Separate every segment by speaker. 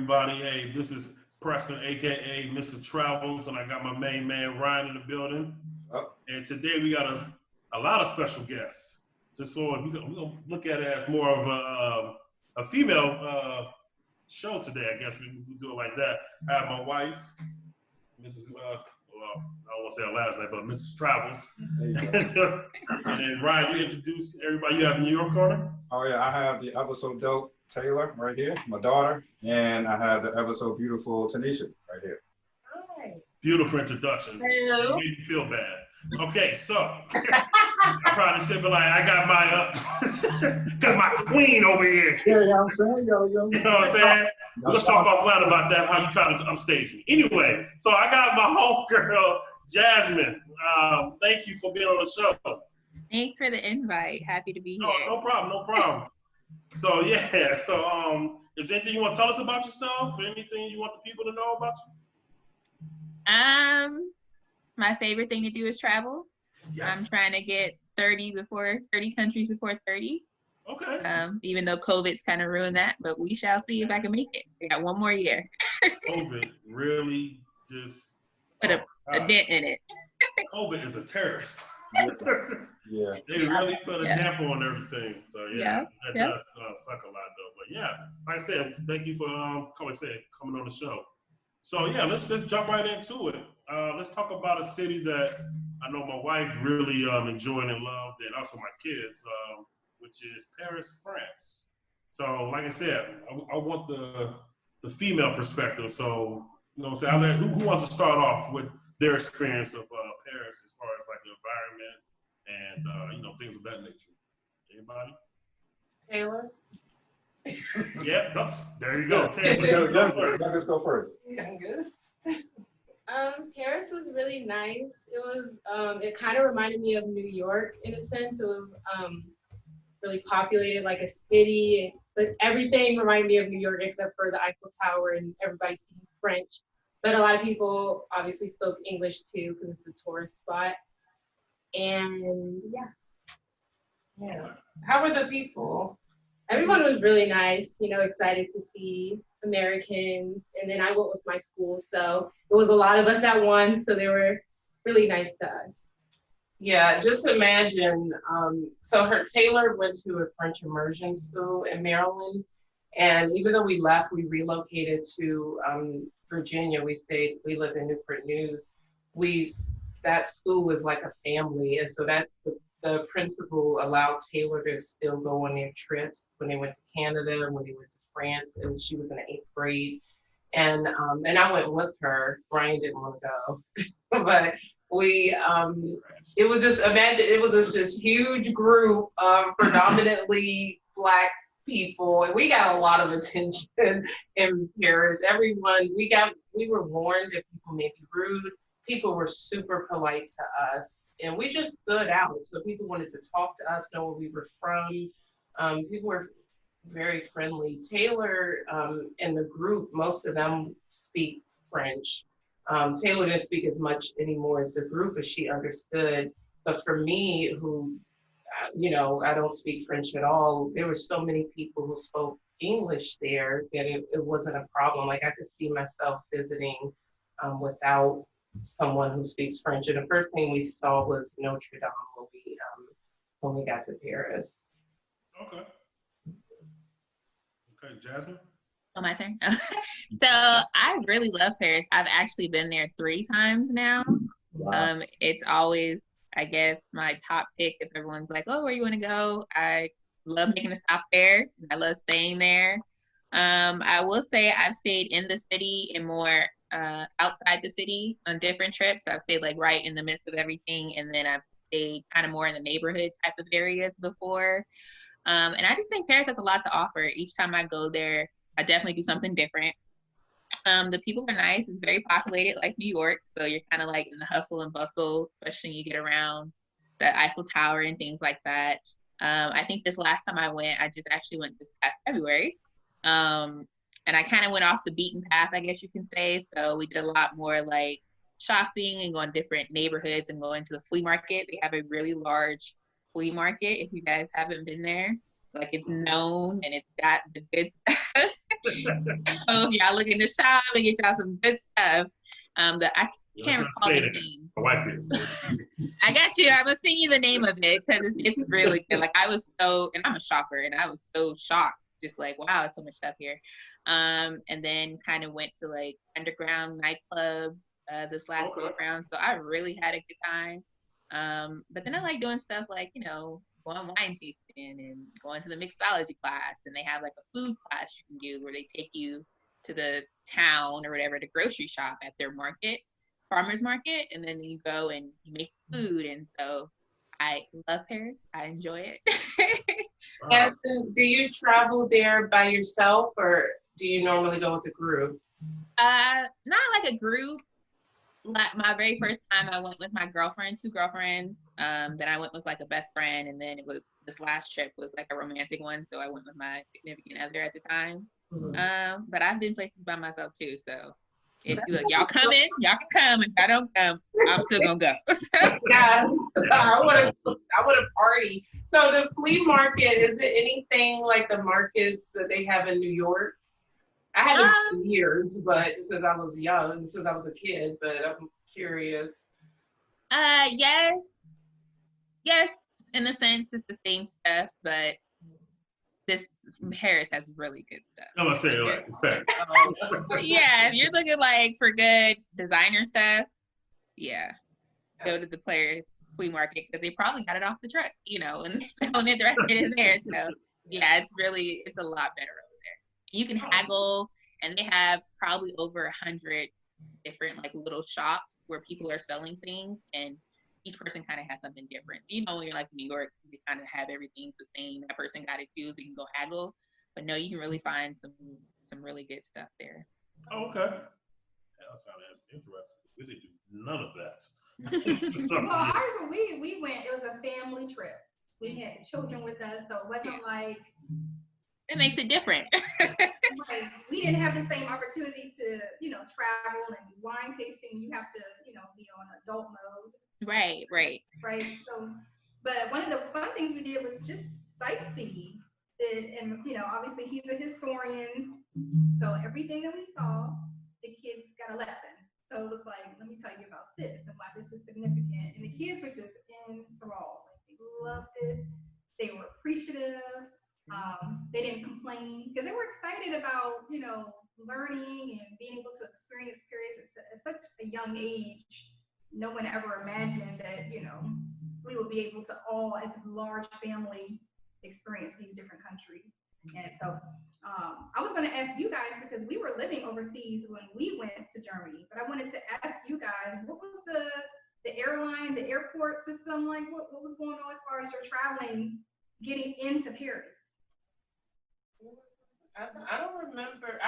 Speaker 1: everybody? Hey, this is Preston, aka Mr. Travels, and I got my main man Ryan in the building.
Speaker 2: Oh.
Speaker 1: And today we got a lot of special guests. So we're gonna look at it as more of a female show today. I guess we do it like that. I have my wife, Mrs. Well, I don't want to say her last name, but Mrs. Travels. And then Ryan, you introduce everybody you have in New York corner.
Speaker 2: Oh yeah, I have the ever so dope Taylor right here, my daughter, and I have the ever so beautiful Tenesha right here.
Speaker 3: Hi.
Speaker 1: Beautiful introduction.
Speaker 3: Hello.
Speaker 1: You made me feel bad. Okay, so I probably should be like, I got my queen over here.
Speaker 2: Yeah, I'm saying, yo.
Speaker 1: You know what I'm saying? We're gonna talk offline about that, how you try to upstage me. Anyway, so I got my homegirl, Jasmyne. Thank you for being on the show.
Speaker 4: Thanks for the invite. Happy to be here.
Speaker 1: No problem. So yeah, is there anything you want to tell us about yourself? Anything you want the people to know about you?
Speaker 4: My favorite thing to do is travel.
Speaker 1: Yes.
Speaker 4: I'm trying to get 30 countries before 30.
Speaker 1: Okay.
Speaker 4: Even though COVID's kind of ruined that, but we shall see if I can make it. I got one more year.
Speaker 1: COVID really just
Speaker 4: Put a dent in it.
Speaker 1: COVID is a terrorist.
Speaker 2: Yeah.
Speaker 1: They really put a damper on everything. So that does suck a lot though. But yeah, like I said, thank you for coming on the show. So yeah, let's just jump right into it. Let's talk about a city that I know my wife really enjoyed and loved, and also my kids, which is Paris, France. So like I said, I want the female perspective. So you know what I'm saying? Who wants to start off with their experience of Paris as far as like the environment and things of that nature? Anybody?
Speaker 3: Taylor.
Speaker 1: Yeah, there you go. Taylor,
Speaker 2: Go first.
Speaker 3: Yeah, I'm good. Paris was really nice. It was it kind of reminded me of New York in a sense. It was really populated like a city, but everything reminded me of New York except for the Eiffel Tower and everybody speaking French. But a lot of people obviously spoke English too because it's a tourist spot. And yeah.
Speaker 5: How were the people?
Speaker 3: Everyone was really nice, excited to see Americans. And then I went with my school, so it was a lot of us at once, so they were really nice to us.
Speaker 5: Yeah, just imagine, Taylor went to a French immersion school in Maryland. And even though we left, we relocated to Virginia. We lived in Newport News. That school was like a family. And so the principal allowed Taylor to still go on their trips when they went to Canada, when they went to France, and she was in the 8th grade. And I went with her. Brian didn't want to go, but it was just, imagine, it was this huge group of predominantly Black people, and we got a lot of attention in Paris. Everyone, we were warned that people may be rude. People were super polite to us, and we just stood out. So people wanted to talk to us, know where we were from. People were very friendly. Taylor and the group, most of them speak French. Taylor didn't speak as much anymore as the group as she understood. But for me, who, I don't speak French at all, there were so many people who spoke English there that it wasn't a problem. Like I could see myself visiting without someone who speaks French. And the first thing we saw was Notre Dame when we got to Paris.
Speaker 1: Okay, Jasmyne?
Speaker 4: Oh, my turn? So I really love Paris. I've actually been there 3 times now.
Speaker 2: Wow.
Speaker 4: It's always, I guess, my top pick if everyone's like, oh, where you want to go? I love making a stop there. I love staying there. I will say I've stayed in the city and more outside the city on different trips. So I've stayed like right in the midst of everything, and then I've stayed kind of more in the neighborhood type of areas before. And I just think Paris has a lot to offer. Each time I go there, I definitely do something different. The people are nice. It's very populated like New York. So you're kind of like in the hustle and bustle, especially when you get around the Eiffel Tower and things like that. I think this last time I went, I just actually went this past February. And I kind of went off the beaten path, I guess you can say. So we did a lot more like shopping and going to different neighborhoods and going to the flea market. They have a really large flea market if you guys haven't been there. Like it's known and it's got the good stuff. So if y'all looking to shop and get y'all some good stuff, that I can't recall the name.
Speaker 1: My wife here.
Speaker 4: I got you. I'm gonna send you the name of it because it's really good. Like I was so, and I'm a shopper, and I was so shocked, just like wow, so much stuff here. And then kind of went to like underground nightclubs this last go around, so I really had a good time. But then I like doing stuff like going wine tasting and going to the mixology class, and they have like a food class you can do where they take you to the town or whatever to grocery shop at their market, farmers market, and then you go and you make food. And so I love Paris. I enjoy it.
Speaker 5: And do you travel there by yourself, or do you normally go with a group?
Speaker 4: Not like a group. Like my very first time I went with my girlfriend, 2 girlfriends. Then I went with like a best friend, and then this last trip was like a romantic one, so I went with my significant other at the time.
Speaker 5: Mm-hmm.
Speaker 4: But I've been places by myself too, so if y'all coming, y'all can come. If I don't come, I'm still gonna go.
Speaker 5: Yes, I want to party. So the flea market, is it anything like the markets that they have in New York? I haven't been in years, but since I was young, since I was a kid, but I'm curious.
Speaker 4: Yes, in a sense, it's the same stuff, but this Paris has really good stuff.
Speaker 1: I'm gonna say right, it's better.
Speaker 4: Yeah, if you're looking like for good designer stuff, yeah, go to the Players Flea Market because they probably got it off the truck, and they're selling it. The rest of it is there. So yeah, it's a lot better over there. You can haggle, and they have probably over 100 different like little shops where people are selling things, and each person kind of has something different. So when you're like New York, you kind of have everything's the same. That person got it too, so you can go haggle. But no, you can really find some really good stuff there.
Speaker 1: Oh, okay. Yeah, I found that interesting. We didn't do none of that.
Speaker 6: Well, ours when we went, it was a family trip. We had children with us, so it wasn't like.
Speaker 4: It makes it different.
Speaker 6: Right. We didn't have the same opportunity to, travel and wine tasting. You have to, be on adult mode.
Speaker 4: Right.
Speaker 6: So, but one of the fun things we did was just sightsee. And, obviously he's a historian. So everything that we saw, the kids got a lesson. So it was like, let me tell you about this and why this is significant. And the kids were just enthralled. Like, they loved it. They were appreciative. They didn't complain because they were excited about, learning and being able to experience periods at such a young age. No one ever imagined that, we would be able to all, as a large family, experience these different countries. And so I was going to ask you guys, because we were living overseas when we went to Germany, but I wanted to ask you guys, what was the airline, the airport system like? What was going on as far as your traveling, getting into Paris?
Speaker 5: I don't remember.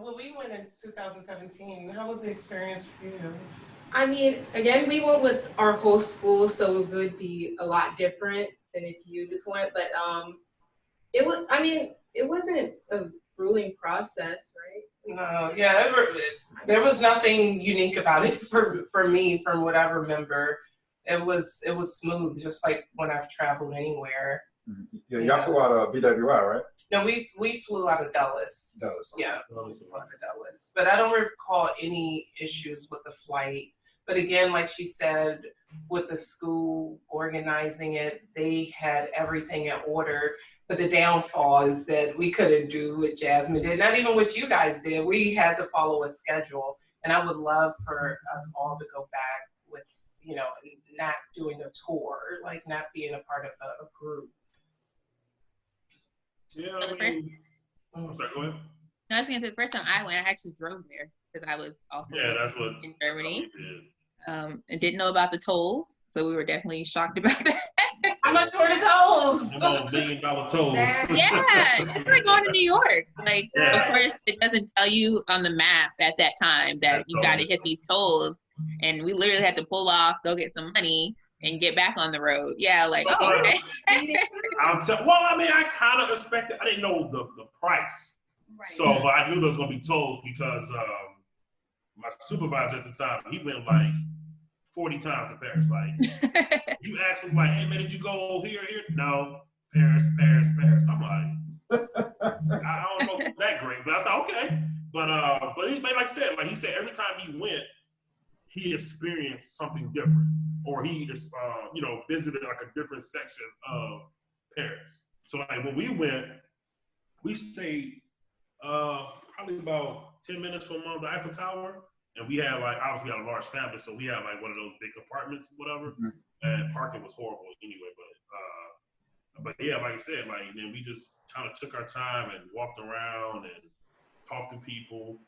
Speaker 5: Well, we went in 2017. How was the experience for you?
Speaker 3: I mean, again, we went with our whole school, so it would be a lot different than if you just went. But it wasn't a grueling process, right?
Speaker 5: No, yeah, there was nothing unique about it for me, from what I remember. It was smooth, just like when I've traveled anywhere.
Speaker 2: Yeah, y'all flew out of BWI, right?
Speaker 5: No, we flew out of Dulles.
Speaker 2: Dulles.
Speaker 5: Yeah, we flew out of Dulles. But I don't recall any issues with the flight. But again, like she said, with the school organizing it, they had everything in order. But the downfall is that we couldn't do what Jasmine did, not even what you guys did. We had to follow a schedule. And I would love for us all to go back with, not doing a tour, like not being a part of a group.
Speaker 1: Yeah, I mean, I'm sorry, go ahead.
Speaker 4: No, I was gonna say the first time I went, I actually drove there because I was also in Germany. And didn't know about the tolls, so we were definitely shocked about that.
Speaker 5: How much were the tolls?
Speaker 1: $1 million tolls.
Speaker 4: Yeah, it's like going to New York. Like, of course, it doesn't tell you on the map at that time that you got to hit these tolls, and we literally had to pull off, go get some money, and get back on the road. Yeah, like, oh, okay.
Speaker 1: Well, I mean, I kind of expected. I didn't know the price, right. So but I knew there was gonna be tolls because my supervisor at the time, he went like 40 times to Paris. Like, you ask him like, "Hey man, did you go here? No." Paris, Paris, Paris. I'm like, I don't know that great, but I was like, okay. But he, like I said, like he said, every time he went, he experienced something different, or he just, visited like a different section of Paris. So like when we went, we stayed probably about 10 minutes from the Eiffel Tower, and we had like obviously we had a large family, so we had like one of those big apartments, whatever. And parking was horrible anyway, but yeah, like I said, like then we just kind of took our time and walked around and talked to people.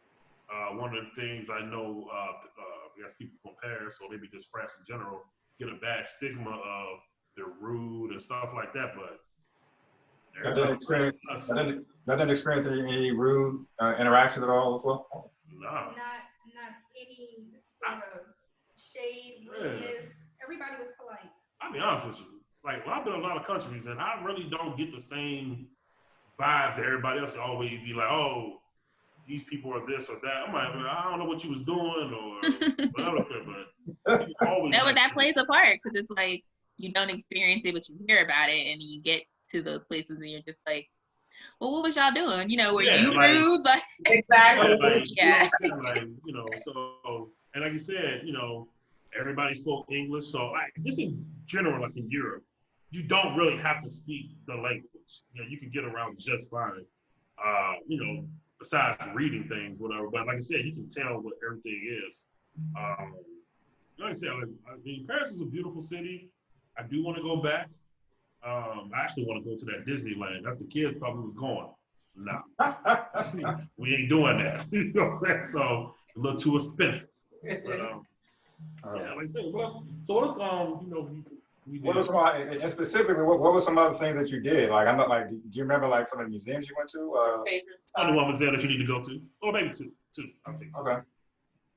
Speaker 1: One of the things I know, I guess people from Paris or maybe just France in general get a bad stigma of they're rude and stuff like that, but
Speaker 2: That didn't experience any rude interactions at all before?
Speaker 1: No.
Speaker 6: Not any sort of shade, rudeness. Everybody was polite.
Speaker 1: I'll be honest with you. Like, well, I've been in a lot of countries, and I really don't get the same vibes that everybody else always be like, oh, these people are this or that. I'm like, I don't know what you was doing or whatever, but always.
Speaker 4: No, but that plays a part because it's like you don't experience it, but you hear about it, and you get to those places, and you're just like, well, what was y'all doing? Were you rude? Like,
Speaker 5: exactly.
Speaker 4: Yeah.
Speaker 1: So, and like you said, everybody spoke English. So, like, just in general, like in Europe, you don't really have to speak the language. You can get around just fine. Besides reading things, whatever. But like I said, you can tell what everything is. Like I said, Paris is a beautiful city. I do want to go back. I actually want to go to that Disneyland. That's the kids thought we was going. Nah, we ain't doing that. You know what I'm saying? So a little too expensive. But yeah, like I said, what else? So what else? We did.
Speaker 2: What was and specifically, what were some other things that you did? Like, I'm not like, do you remember like some of the museums you went to?
Speaker 1: Only one was there that you need to go to, or maybe two. I think so.
Speaker 2: Okay.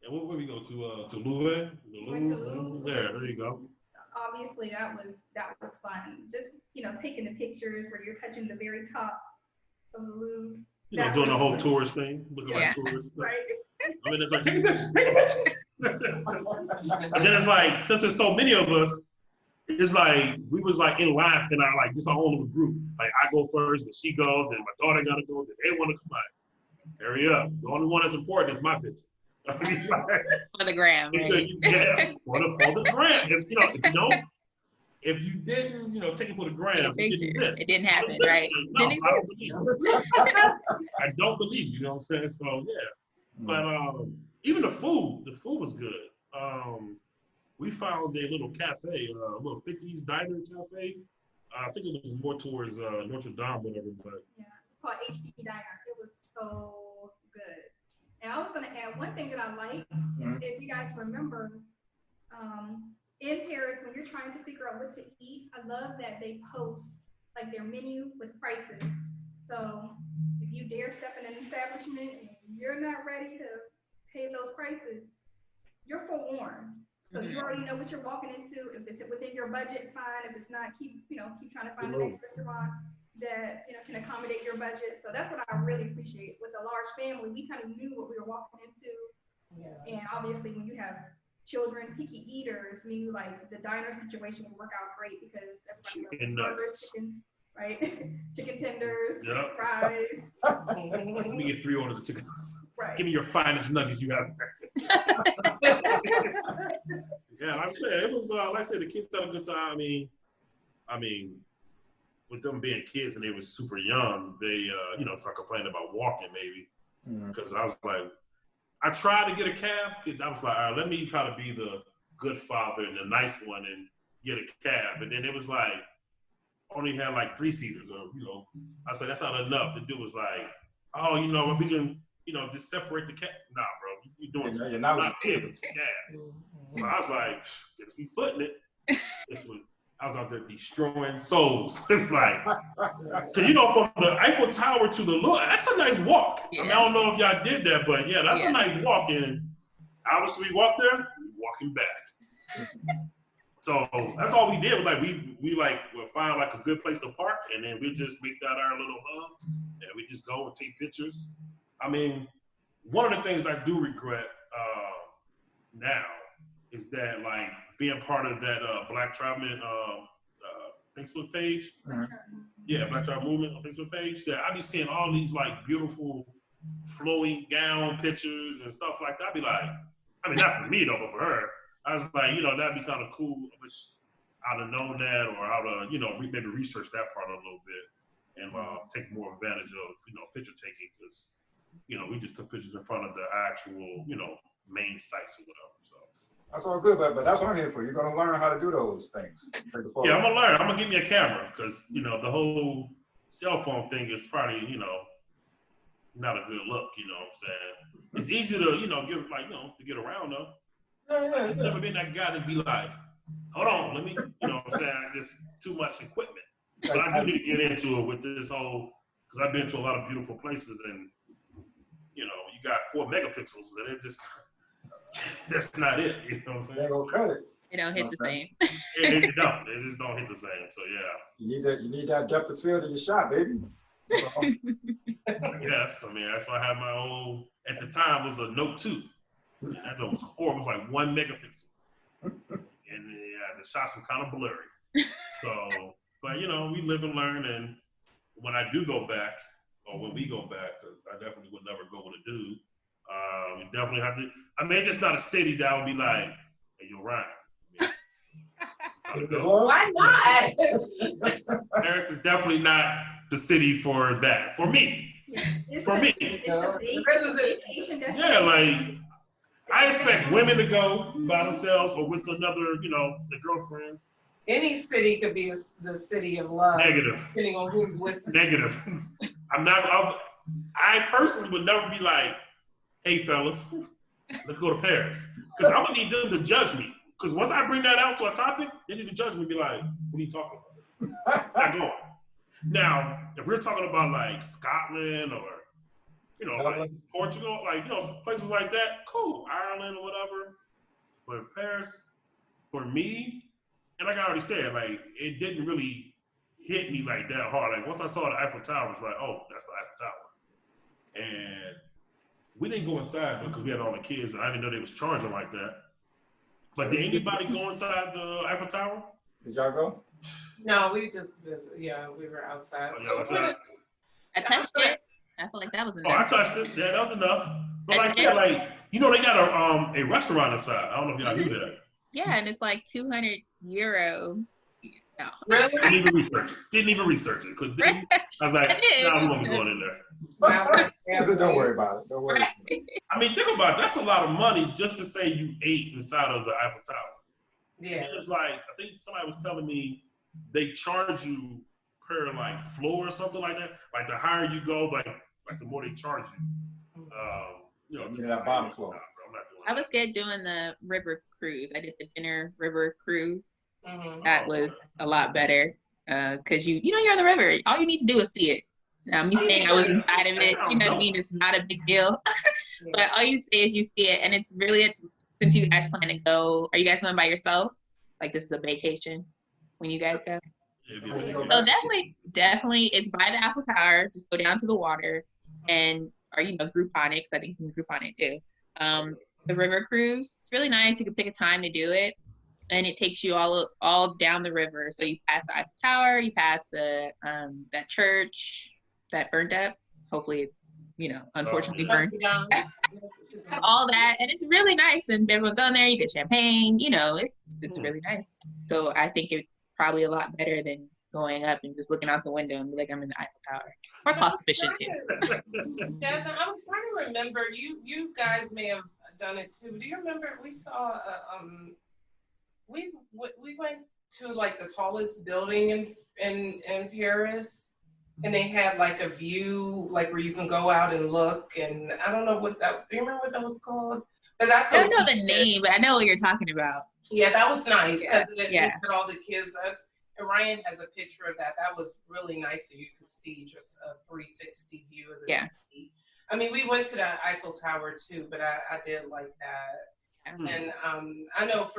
Speaker 1: And where we go to Louvre?
Speaker 6: Went to Louvre.
Speaker 1: There you go.
Speaker 6: Obviously, that was fun. Just taking the pictures where you're touching the very top of the Louvre.
Speaker 1: Doing the whole tourist thing, looking like tourists.
Speaker 6: Right.
Speaker 1: I mean, it's like take a picture. And then it's like, since there's so many of us, it's like we was like in line, and I like this a whole little group. Like I go first, then she goes, then my daughter gotta go, then they want to come out. Hurry up! The only one that's important is my picture.
Speaker 4: For the gram, right?
Speaker 1: For the gram. If you didn't, take it for the gram,
Speaker 4: it didn't happen, right?
Speaker 1: No, I don't believe you. I don't believe you. You know what I'm saying? So yeah, but even the food was good. We found a little cafe, a little 50s diner cafe. I think it was more towards Notre Dame, whatever. But
Speaker 6: yeah, it's called HD Diner. It was so good. And I was going to add one thing that I liked. If you guys remember, in Paris, when you're trying to figure out what to eat, I love that they post like their menu with prices. So if you dare step in an establishment and you're not ready to pay those prices, you're forewarned. So you already know what you're walking into. If it's within your budget, fine. If it's not, keep trying to find the next restaurant that can accommodate your budget. So that's what I really appreciate. With a large family, we kind of knew what we were walking into. Yeah. And obviously, when you have children, picky eaters, we knew like the diner situation would work out great because everybody loves burgers, chicken, right? Chicken tenders, fries.
Speaker 1: Let me get 3 orders of chicken.
Speaker 6: Right.
Speaker 1: Give me your finest nuggets you have. Yeah, like I said, it was like I said, the kids had a good time. I mean, with them being kids and they were super young, they start complaining about walking maybe. Because I was like, I tried to get a cab because I was like, all right, let me try to be the good father and the nice one and get a cab. And then it was like, only had like 3-seaters or, I said, that's not enough. The dude was like, oh, we can, just separate the cab. Nah, bro, you're doing
Speaker 2: you're not
Speaker 1: able to cabs. So I was like, guess we footing it. I was out there destroying souls. It's like, cause from the Eiffel Tower to the Louvre, that's a nice walk.
Speaker 4: Yeah.
Speaker 1: I don't know if y'all did that, but yeah, that's a nice walk. And obviously we walked there, walking back. So that's all we did. Like we would find like a good place to park, and then we just make that our little hub, and we just go and take pictures. I mean, one of the things I do regret now is that like being part of that Black Travelman Facebook page.
Speaker 2: Mhm.
Speaker 1: Yeah, Black Child Movement on Facebook page. That I be seeing all these like beautiful flowing gown pictures and stuff like that. I be like, I mean, not for me though, but for her. I was like, that'd be kind of cool. I wish I'd have known that, or I'd have, maybe research that part a little bit and take more advantage of, picture taking, because, we just took pictures in front of the actual, main sites or whatever. So.
Speaker 2: That's all good, but that's what I'm here for. You're gonna learn how to do those things.
Speaker 1: Yeah, I'm gonna learn. I'm gonna get me a camera, because the whole cell phone thing is probably not a good look. You know what I'm saying? It's easy to give to get around though.
Speaker 2: Yeah.
Speaker 1: I've never been that guy to be like, hold on, let me. You know what I'm saying? Just too much equipment. But I do need to get into it with this whole, because I've been to a lot of beautiful places, and you got 4 megapixels, and it just that's not it. You know what I'm saying?
Speaker 2: They're gonna cut it.
Speaker 4: They don't hit the same.
Speaker 1: They don't. They just don't hit the same. So yeah.
Speaker 2: You need that depth of field in your shot, baby.
Speaker 1: Yes, I mean that's why I had my own. At the time, it was a Note 2. And that was horrible. It was like 1 megapixel, and the shots were kind of blurry. So, but we live and learn. And when I do go back, or when we go back, because I definitely would never go with a dude. We definitely have to. I mean, it's just not a city that would be like, hey, you're right.
Speaker 5: Why not?
Speaker 1: Paris is definitely not the city for that. For me.
Speaker 6: Yeah,
Speaker 1: for me.
Speaker 6: It's a vacation
Speaker 1: yeah, like I expect women to go by themselves or with another, the girlfriend.
Speaker 5: Any city could be the city of love.
Speaker 1: Negative.
Speaker 5: Depending on who's with you.
Speaker 1: Negative. I personally would never be like, hey fellas, let's go to Paris. Because I'm gonna need them to judge me. Because once I bring that out to a topic, they need to judge me and be like, what are you talking about? Not going. Now, if we're talking about like Scotland or, like Portugal, like, places like that, cool, Ireland or whatever. But Paris, for me, and like I already said, like, it didn't really hit me like that hard. Like, once I saw the Eiffel Tower, it was like, oh, that's the Eiffel Tower. And we didn't go inside because we had all the kids, and I didn't know they was charging like that. But did anybody go inside the Eiffel Tower?
Speaker 2: Did y'all go?
Speaker 5: No, we just visited. Yeah, we were outside.
Speaker 1: Oh, yeah,
Speaker 4: I touched it. I feel like that was enough.
Speaker 1: Oh, I touched it. Yeah, that was enough. But like I said, like, they got a restaurant inside. I don't know if y'all knew that.
Speaker 4: Yeah, and it's like €200. No.
Speaker 5: Really?
Speaker 1: Didn't even research it. I was like, nah, we won't be going in there.
Speaker 2: I said, don't worry about it. Don't worry.
Speaker 1: I mean, think about it. That's a lot of money just to say you ate inside of the Eiffel Tower.
Speaker 5: Yeah.
Speaker 1: And it's like, I think somebody was telling me they charge you per like floor or something like that. Like the higher you go, like the more they charge you.
Speaker 2: That bottom floor.
Speaker 4: I was good doing the river cruise. I did the dinner river cruise.
Speaker 5: Mm-hmm.
Speaker 4: That was a lot better because you're on the river. All you need to do is see it. Now, me saying I was inside of it, I mean, it's not a big deal. But all you say is you see it, and it's really, since you guys plan to go, are you guys going by yourself? Like this is a vacation when you guys go? So definitely, it's by the Eiffel Tower. Just go down to the water, or Groupon it, because I think you can Groupon it too. The river cruise, it's really nice. You can pick a time to do it, and it takes you all down the river. So you pass the Eiffel Tower, you pass the that church that burned up. Hopefully it's unfortunately burned. All that, and it's really nice, and everyone's on there. You get champagne. It's really nice. So I think it's probably a lot better than going up and just looking out the window and be like, I'm in the Eiffel Tower. Or cost efficient too.
Speaker 5: Jasmine, I was trying to remember. You guys may have done it too. Do you remember we saw we went to like the tallest building in Paris, and they had like a view like where you can go out and look, and I don't know do you remember what that was called? But I
Speaker 4: don't know the name, but I know what you're talking about.
Speaker 5: Yeah, that was nice because it had all the kids. And Ryan has a picture of that. That was really nice, so you could see just a 360 view of the city. I mean, we went to the Eiffel Tower too, but I did like that. Mm-hmm. And I know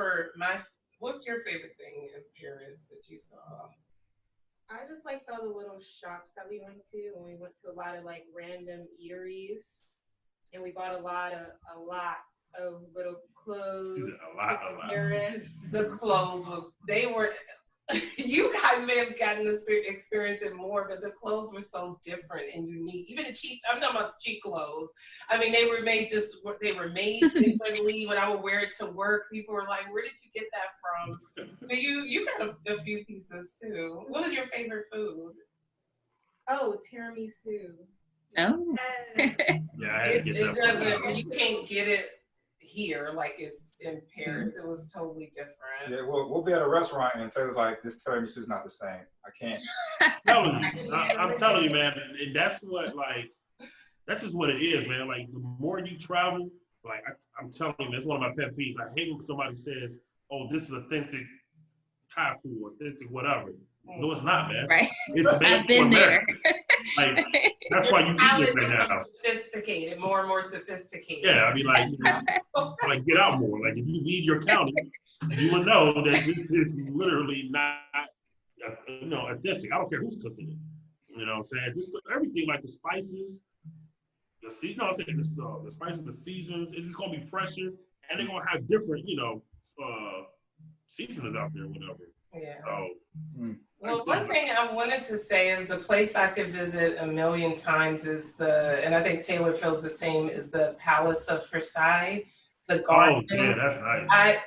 Speaker 5: what's your favorite thing in Paris that you saw?
Speaker 3: I just liked all the little shops that we went to, and we went to a lot of like random eateries, and we bought a lot of little clothes.
Speaker 1: A lot.
Speaker 3: Paris.
Speaker 5: The clothes you guys may have gotten to experience it more, but the clothes were so different and unique. Even the cheap, I'm talking about the cheap clothes. I mean, they were made differently. When I would wear it to work, people were like, where did you get that from? But you got a few pieces too. What was your favorite food?
Speaker 3: Oh, tiramisu.
Speaker 4: Oh.
Speaker 1: Yeah, I had to get
Speaker 5: It
Speaker 1: that.
Speaker 5: doesn't, you can't get it here like it's in Paris. It was totally different.
Speaker 2: Yeah, we'll be at a restaurant and Taylor's like, this tiramisu is not the same. I can't.
Speaker 1: I'm telling you, man, and that's what, like, that's just what it is, man. Like, the more you travel, like, I'm telling you, it's one of my pet peeves. I hate when somebody says, oh, this is authentic Thai food, authentic whatever. No, it's not, man.
Speaker 4: Right.
Speaker 1: It's
Speaker 4: I've been there.
Speaker 1: Like, that's why you eat it right now.
Speaker 5: Sophisticated, more and more sophisticated.
Speaker 1: Yeah, I mean, like, like, get out more. Like, if you leave your county, you would know that this is literally not, authentic. I don't care who's cooking it. You know what I'm saying? Just everything, like the spices, the spices, the seasons, it's just gonna be fresher, and they're gonna have different, seasonings out there, whatever.
Speaker 5: Yeah.
Speaker 1: So,
Speaker 5: well, one thing I wanted to say is the place I could visit a million times is and I think Taylor feels the same, is the Palace of Versailles, the garden.
Speaker 1: Oh, yeah, that's nice.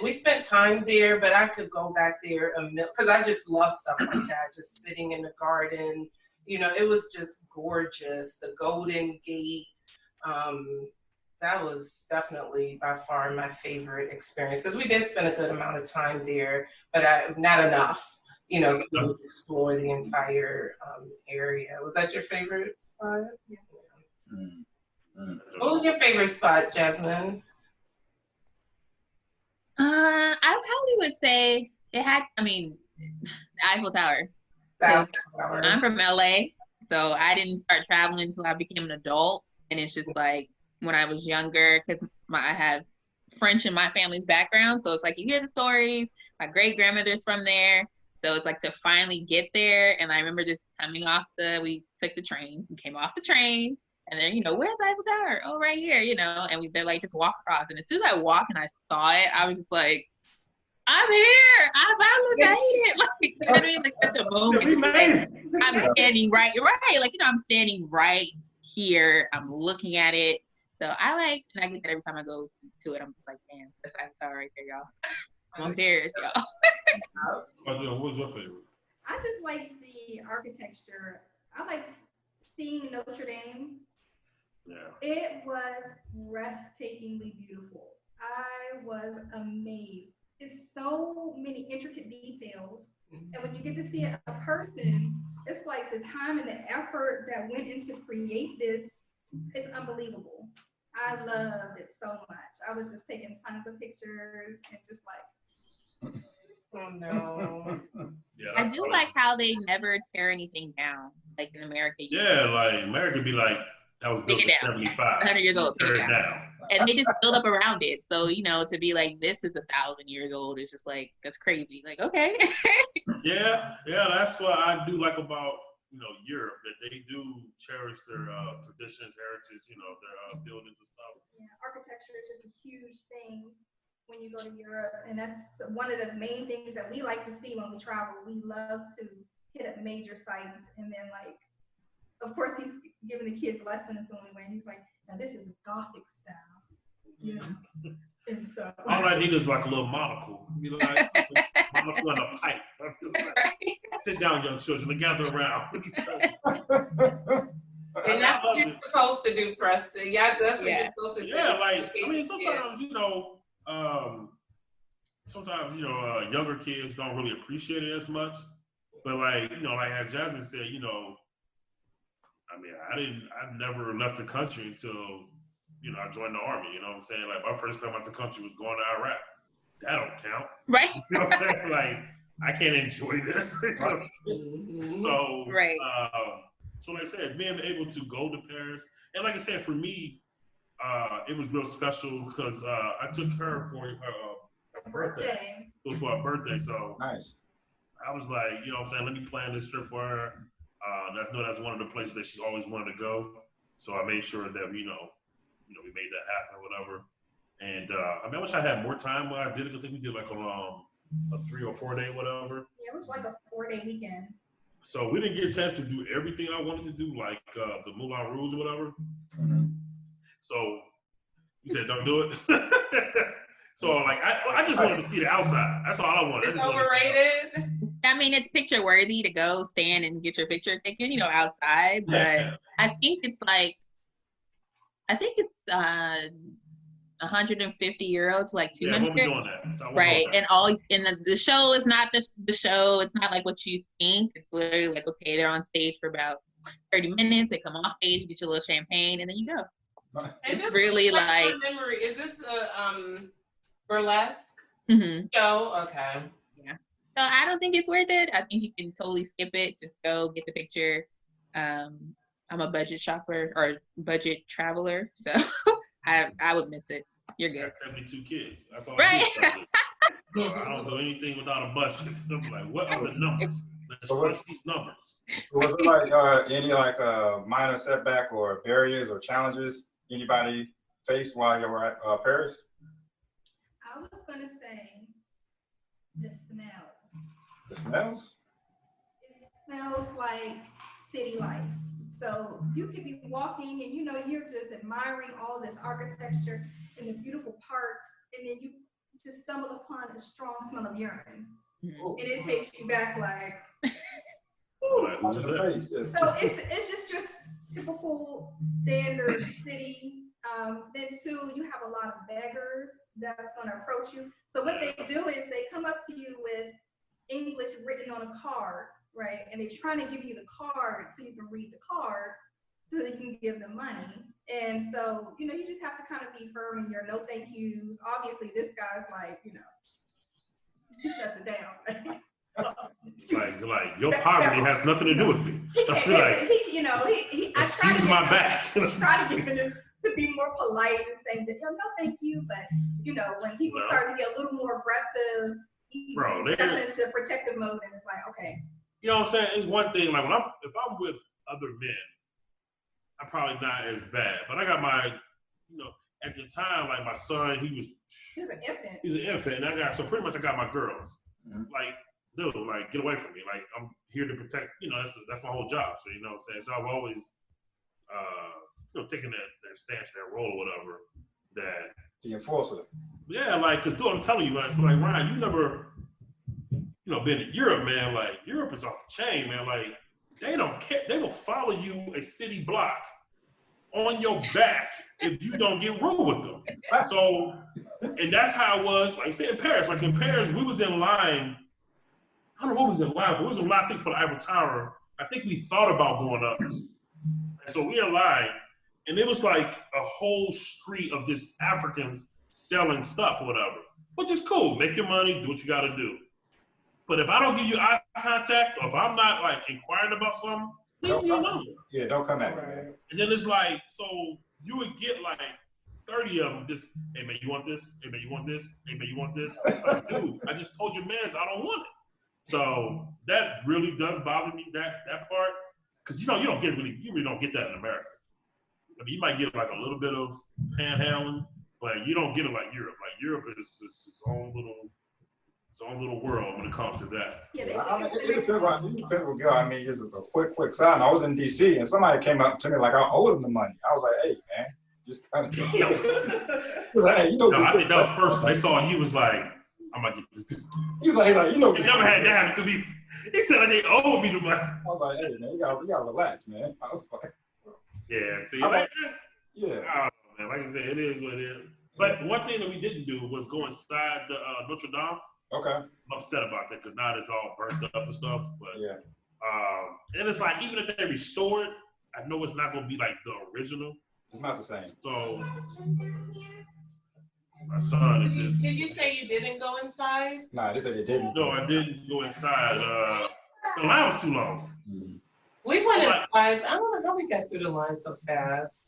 Speaker 5: We spent time there, but I could go back there because I just love stuff like that, just sitting in the garden. It was just gorgeous. The Golden Gate. That was definitely by far my favorite experience because we did spend a good amount of time there, but not enough, to explore the entire area. Was that your favorite spot? Yeah. What was your favorite spot, Jasmine?
Speaker 4: I probably would say Eiffel Tower. I'm from LA, so I didn't start traveling until I became an adult, and it's just like, when I was younger, because I have French in my family's background, so it's like you hear the stories. My great grandmother's from there, so it's like to finally get there. And I remember just coming off we took the train, we came off the train, and then where's Eiffel Tower? Oh, right here, and they're like just walk across. And as soon as I walked and I saw it, I was just like, I'm here. I finally made it. Like, you know what I mean? Like such a moment. Like, I'm standing right. Like I'm standing right here. I'm looking at it. So and I get that every time I go to it. I'm just like, man, that's Eiffel Tower right there, y'all. I'm in Paris, y'all.
Speaker 1: What was your favorite?
Speaker 6: I just like the architecture. I liked seeing Notre Dame.
Speaker 1: Yeah.
Speaker 6: It was breathtakingly beautiful. I was amazed. It's so many intricate details. And when you get to see it in person, it's like the time and the effort that went into create this is unbelievable. I loved it so much. I was just taking tons of pictures and just like,
Speaker 5: oh no.
Speaker 1: Yeah,
Speaker 4: I do like how they never tear anything down, like in America.
Speaker 1: Yeah, like America be like, that was built in 75.
Speaker 4: 100 years old.
Speaker 1: Tear it down.
Speaker 4: And they just build up around it. So, to be like, this is 1,000 years old, it's just like, that's crazy. Like, okay.
Speaker 1: Yeah, that's what I do like about, Europe, that they do cherish their traditions, heritage, their buildings and stuff.
Speaker 6: Yeah, architecture is just a huge thing when you go to Europe. And that's one of the main things that we like to see when we travel. We love to hit up major sites. And then of course, he's giving the kids lessons on when he's like, now this is Gothic style. And so
Speaker 1: all I need is like a little monocle. Like monocle and a pipe. Like, sit down, young children, and gather around.
Speaker 5: And that's what you're supposed to do, Preston. Yeah, that's what you're supposed to do.
Speaker 1: Yeah, sometimes, younger kids don't really appreciate it as much. But like as Jasmine said, I never left the country until, I joined the army, you know what I'm saying? Like my first time out the country was going to Iraq. That don't count.
Speaker 4: Right.
Speaker 1: You know what I'm saying? Like, I can't enjoy this. So,
Speaker 4: right.
Speaker 1: So like I said, being able to go to Paris, and like I said, for me, it was real special because I took her for her birthday. It was for her birthday, so
Speaker 2: nice.
Speaker 1: I was like, you know what I'm saying, let me plan this trip for her. That's one of the places that she always wanted to go. So I made sure that we made that happen or whatever. And I wish I had more time when I did it. I think we did like a 3 or 4 day, whatever.
Speaker 6: Yeah, it was like a 4-day weekend.
Speaker 1: So we didn't get a chance to do everything I wanted to do, like the Moulin Rouge or whatever. So you said don't do it. So like I just wanted to see the outside. That's all I wanted.
Speaker 5: It's overrated.
Speaker 4: I mean, it's picture worthy to go stand and get your picture taken, you know, outside. But
Speaker 1: Yeah.
Speaker 4: I think it's 150 euro to like 200.
Speaker 1: Yeah, we'll be doing that. So
Speaker 4: Right, and the show is not the show. It's not like what you think. It's literally like, okay, they're on stage for about 30 minutes. They come off stage, get you a little champagne, and then you go.
Speaker 5: And
Speaker 4: It's
Speaker 5: just
Speaker 4: really like
Speaker 5: memory. Is this a burlesque show? Okay.
Speaker 4: Yeah. So I don't think it's worth it. I think you can totally skip it. Just go get the picture. I'm a budget shopper or budget traveler, so I would miss it. You're good.
Speaker 1: I got 72 kids. That's all
Speaker 4: Right.
Speaker 1: I do. So I don't do anything without a budget. I'm like, what are the numbers? Let's crunch these numbers.
Speaker 2: Was it like any like minor setback or barriers or challenges anybody faced while you were at Paris?
Speaker 6: I was gonna say the smells.
Speaker 2: The smells?
Speaker 6: It smells like city life. So you could be walking and you're just admiring all this architecture and the beautiful parks, and then you just stumble upon a strong smell of urine. And it takes you back like, ooh.
Speaker 1: Like,
Speaker 6: So it's just typical standard city. Then too, you have a lot of beggars that's gonna approach you. So what they do is they come up to you with English written on a card, right? And they're trying to give you the card so you can read the card so that you can give them money. And so, you just have to kind of be firm in your no thank yous. Obviously, this guy's like, he shuts it down.
Speaker 1: like your poverty has nothing to do with me. Excuse my back.
Speaker 6: I try to get him to be more polite and say that, no, thank you. But, when people start to get a little more aggressive, he steps into protective mode, and it's like, okay.
Speaker 1: You know what I'm saying? It's one thing, like if I'm with other men, I'm probably not as bad. But I got my, at the time, like my son, he was an infant. He was an infant, and so pretty much I got my girls. Like, dude, like, get away from me. Like, I'm here to protect, that's my whole job. So, you know what I'm saying? So I've always, taken that stance, that role or whatever, that.
Speaker 2: The enforcer.
Speaker 1: Yeah, like, because, dude, I'm telling you, man, so like, Ryan, you never, been in Europe, man. Like, Europe is off the chain, man. Like, they don't care. They will follow you a city block on your back if you don't get rude with them. So, and that's how it was, like, say in Paris. Like, in Paris, we was in line. I don't know what was in line, but it was in line, I think, for the Eiffel Tower. I think we thought about going up. And so we in line, and it was like a whole street of just Africans selling stuff or whatever, which is cool. Make your money, do what you got to do. But if I don't give you eye contact, or if I'm not like inquiring about something, leave me alone.
Speaker 2: Yeah, don't come at me, man.
Speaker 1: And then it's like, so you would get like 30 of them just, hey man, you want this? Hey man, you want this? Hey man, you want this? Like, dude, I just told your mans I don't want it. So that really does bother me, that part. Because you really don't get that in America. I mean, you might get like a little bit of panhandling, but you don't get it like Europe. Like Europe is its own little world when it comes to that.
Speaker 6: Yeah,
Speaker 2: it's just a quick sign. I was in DC and somebody came up to me like I owed them the money. I was like, hey man, just kind of he was like, hey,
Speaker 1: No, I think that was personal. They saw he was like, I'm gonna get this dude.
Speaker 2: He's like,
Speaker 1: He never had that happen to me. He said like, they owed me the money.
Speaker 2: I was like, hey man, you gotta relax, man. I was like,
Speaker 1: yeah, see,
Speaker 2: yeah.
Speaker 1: I don't know, man. Like I said, it is what it is. But one thing that we didn't do was go inside the Notre Dame.
Speaker 2: Okay.
Speaker 1: I'm upset about that because now it's all burnt up and stuff. But
Speaker 2: yeah.
Speaker 1: And it's like, even if they restore it, I know it's not gonna be like the original.
Speaker 2: It's not the same.
Speaker 1: So my son is just.
Speaker 5: Did you say you didn't go inside?
Speaker 2: Nah, they said they didn't.
Speaker 1: No, I didn't go inside. The line was too long.
Speaker 5: We went inside. I don't know how we got through the line so fast.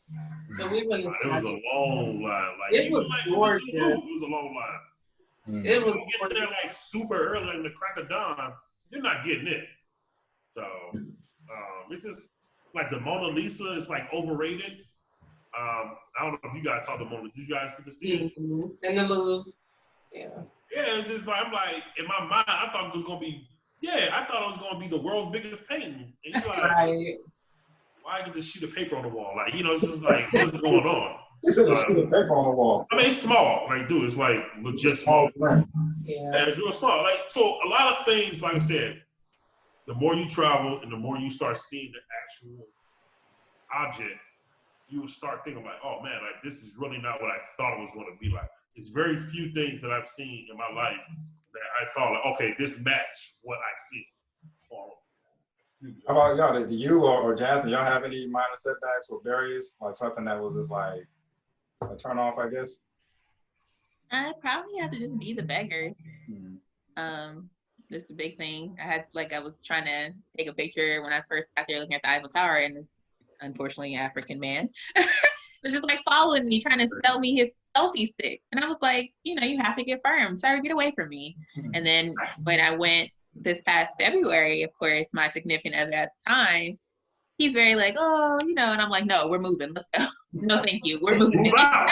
Speaker 5: But we went inside.
Speaker 1: It was a long line. Like,
Speaker 5: it was gorgeous.
Speaker 1: It was a long line.
Speaker 5: It was.
Speaker 1: You get there like super early in the crack of dawn, you're not getting it. So it's just like the Mona Lisa is like overrated. I don't know if you guys saw the Mona. Did you guys get to see it?
Speaker 5: And the Louvre. Yeah.
Speaker 1: Yeah, it's just like, I'm like, in my mind, I thought it was gonna be, I thought it was gonna be the world's biggest painting. And you're like,
Speaker 5: Right.
Speaker 1: why get this sheet of paper on the wall? Like, it's just like, what is going on?
Speaker 2: He said a sheet of paper on the wall.
Speaker 1: I mean, it's small. Like, dude, it's like legit small.
Speaker 2: Right.
Speaker 5: Yeah.
Speaker 1: And it's real small. Like, so a lot of things, like I said, the more you travel and the more you start seeing the actual object, you will start thinking like, oh man, like this is really not what I thought it was going to be like. It's very few things that I've seen in my life that I thought like, okay, this match what I see.
Speaker 2: How about y'all? Do you or Jasmine, y'all have any minor setbacks or barriers? Like something that was just like a turn off, I guess?
Speaker 4: I'd probably have to just be the beggars.
Speaker 2: Mm-hmm.
Speaker 4: This is a big thing. I was trying to take a picture when I first got there looking at the Eiffel Tower, and it's unfortunately an African man. Was just like following me, trying to sell me his selfie stick. And I was like, you have to get firm. Sir, get away from me. And then when I went this past February, of course, my significant other at the time, he's very like, oh, and I'm like, no, we're moving. Let's go. No, thank you. We're moving.
Speaker 1: Move out.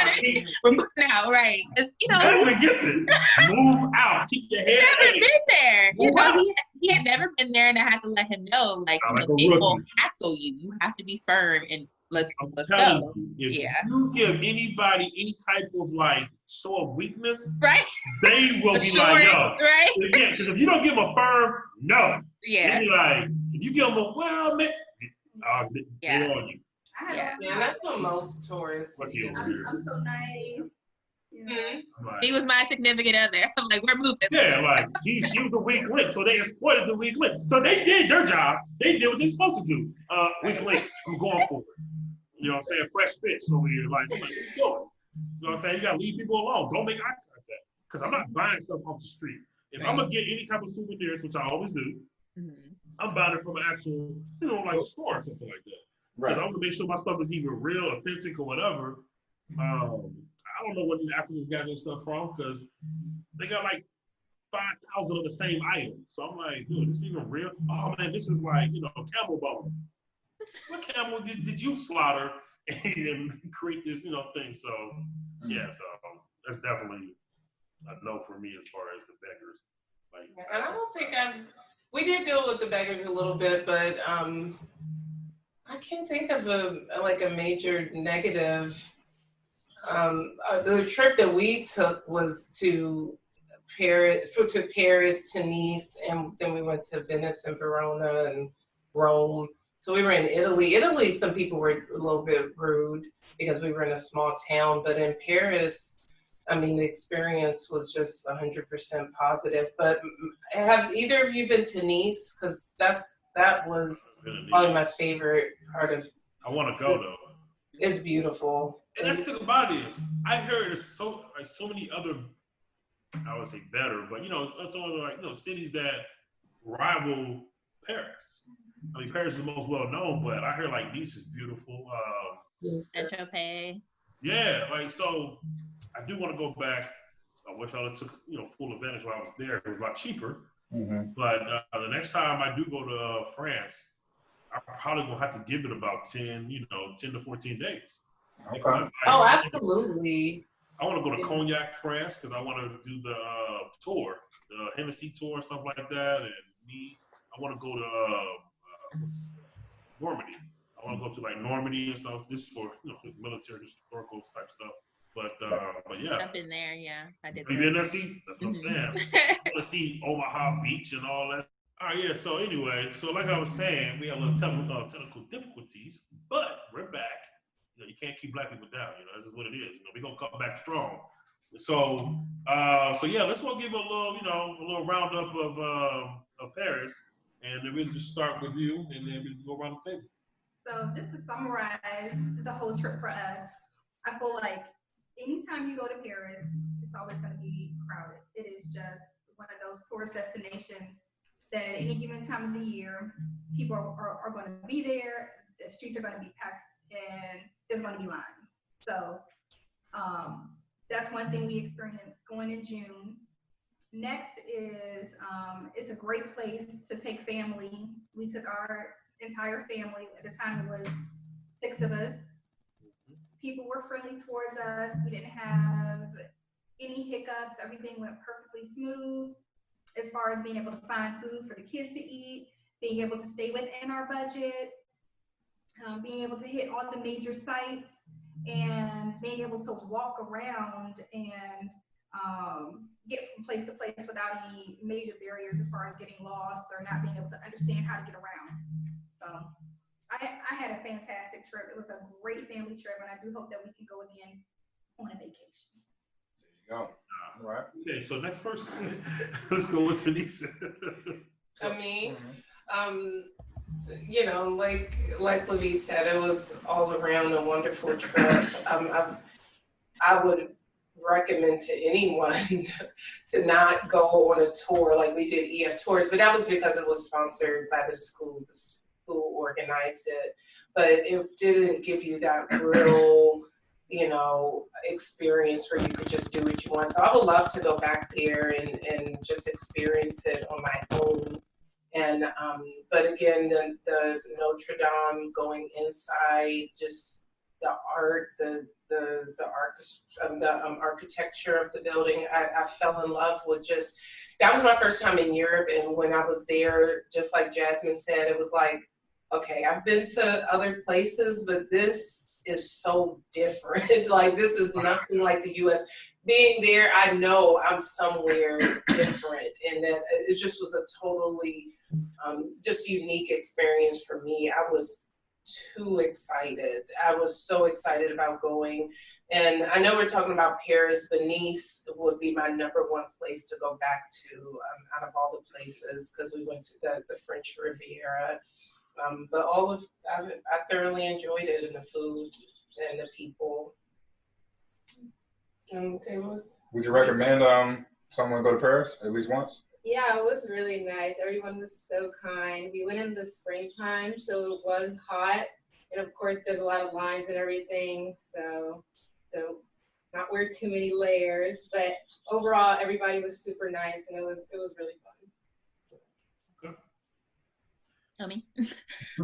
Speaker 4: We're moving out, right? Because
Speaker 1: Definitely gets it. Move out. Keep your head.
Speaker 4: Never been there.
Speaker 1: Move out.
Speaker 4: He had never been there, and I had to let him know, like, they will hassle you. You have to be firm and let's go.
Speaker 1: You, if you give anybody any type of like show of weakness,
Speaker 4: right?
Speaker 1: They will be like, yo,
Speaker 4: right?
Speaker 1: Yeah, because if you don't give them a firm no,
Speaker 4: yeah,
Speaker 1: they be like, if you give them a well, man, they're on you.
Speaker 5: Yeah, that's what most tourists.
Speaker 6: I'm so nice.
Speaker 1: Right.
Speaker 4: She was my significant other. I'm like, we're moving.
Speaker 1: Yeah, like, geez, she was the weak link, so they exploited the weak link. So they did their job. They did what they're supposed to do. Weak link, I'm going for it. You know what I'm saying? Fresh fish over here. Like, what are you doing? You know what I'm saying? You gotta leave people alone. Don't make eye contact. Because I'm not buying stuff off the street. If I'm gonna get any type of souvenirs, which I always do, I'm buying it from an actual, like store or something like that. Because I want to make sure my stuff is either real, authentic, or whatever. I don't know where the Africans got their stuff from because they got like 5,000 of the same item. So I'm like, dude, this is even real? Oh man, this is like, camel bone. What camel did you slaughter and create this, thing? So yeah, so that's definitely a no for me as far as the beggars. Like,
Speaker 5: and I don't think we did deal with the beggars a little bit, but I can't think of a major negative. The trip that we took was to Paris, to Nice, and then we went to Venice and Verona and Rome. So we were in Italy. Italy, some people were a little bit rude because we were in a small town, but in Paris, the experience was just 100% positive. But have either of you been to Nice? Because that was probably my favorite part of.
Speaker 1: I want to go though.
Speaker 5: It's beautiful.
Speaker 1: And that's the thing about it is, I heard there's so many other, I would say better, but it's all like cities that rival Paris. Paris is the most well known, but I heard like Nice is beautiful.
Speaker 4: Saint-Tropez.
Speaker 1: Yeah, so I do want to go back. I wish I would have took full advantage while I was there. It was a lot cheaper. Mm-hmm. But the next time I do go to France, I'm probably gonna have to give it about 10 to 14 days.
Speaker 2: Okay.
Speaker 5: Absolutely.
Speaker 1: I want to go to Cognac, France, because I want to do the tour, the Hennessy tour and stuff like that, and Nice. I want to go to Normandy. I want to go to like Normandy and stuff. This is for military historical type stuff. But yeah.
Speaker 4: I've been there. Yeah, I did.
Speaker 1: You been there? See, that's what I'm saying. I want to see Omaha Beach and all that. All right, yeah. So anyway, like I was saying, we have a little technical difficulties, but we're back. You can't keep black people down. This is what it is. We're gonna come back strong. So yeah, let's go give a little roundup of Paris, and then we'll just start with you, and then we go around the table.
Speaker 6: So just to summarize the whole trip for us, I feel like anytime you go to Paris, it's always going to be crowded. It is just one of those tourist destinations that at any given time of the year, people are going to be there. The streets are going to be packed, and there's going to be lines. So that's one thing we experienced going in June. Next is it's a great place to take family. We took our entire family. At the time, it was 6 of us. People were friendly towards us. We didn't have any hiccups. Everything went perfectly smooth as far as being able to find food for the kids to eat, being able to stay within our budget, being able to hit all the major sites, and being able to walk around and get from place to place without any major barriers as far as getting lost or not being able to understand how to get around. So I had a fantastic trip. It was a great family trip, and I do hope that we can go again on a vacation.
Speaker 2: There you go. All right.
Speaker 1: Okay, so next person. Let's go with Tenesha.
Speaker 5: I mean, you know, like Lavie said, it was all around a wonderful trip. I would recommend to anyone to not go on a tour like we did EF Tours, but that was because it was sponsored by the school. The school organized it, but it didn't give you that real, you know, experience where you could just do what you want. So I would love to go back there and just experience it on my own. And but again, the Notre Dame, going inside, just the art, the architecture of the building, I fell in love with just. That was my first time in Europe, and when I was there, just like Jasmine said, it was like, okay, I've been to other places, but this is so different. Like, this is nothing like the U.S. Being there, I know I'm somewhere different, and that it just was a totally just unique experience for me. I was too excited. I was so excited about going. And I know we're talking about Paris, but Nice would be my number one place to go back to out of all the places, because we went to the French Riviera. But I thoroughly enjoyed it, and the food and the people.
Speaker 2: Would you recommend someone go to Paris at least once?
Speaker 3: Yeah, it was really nice. Everyone was so kind. We went in the springtime, so it was hot. And of course, there's a lot of lines and everything. So not wear too many layers. But overall, everybody was super nice, and it was really fun.
Speaker 4: Tell me.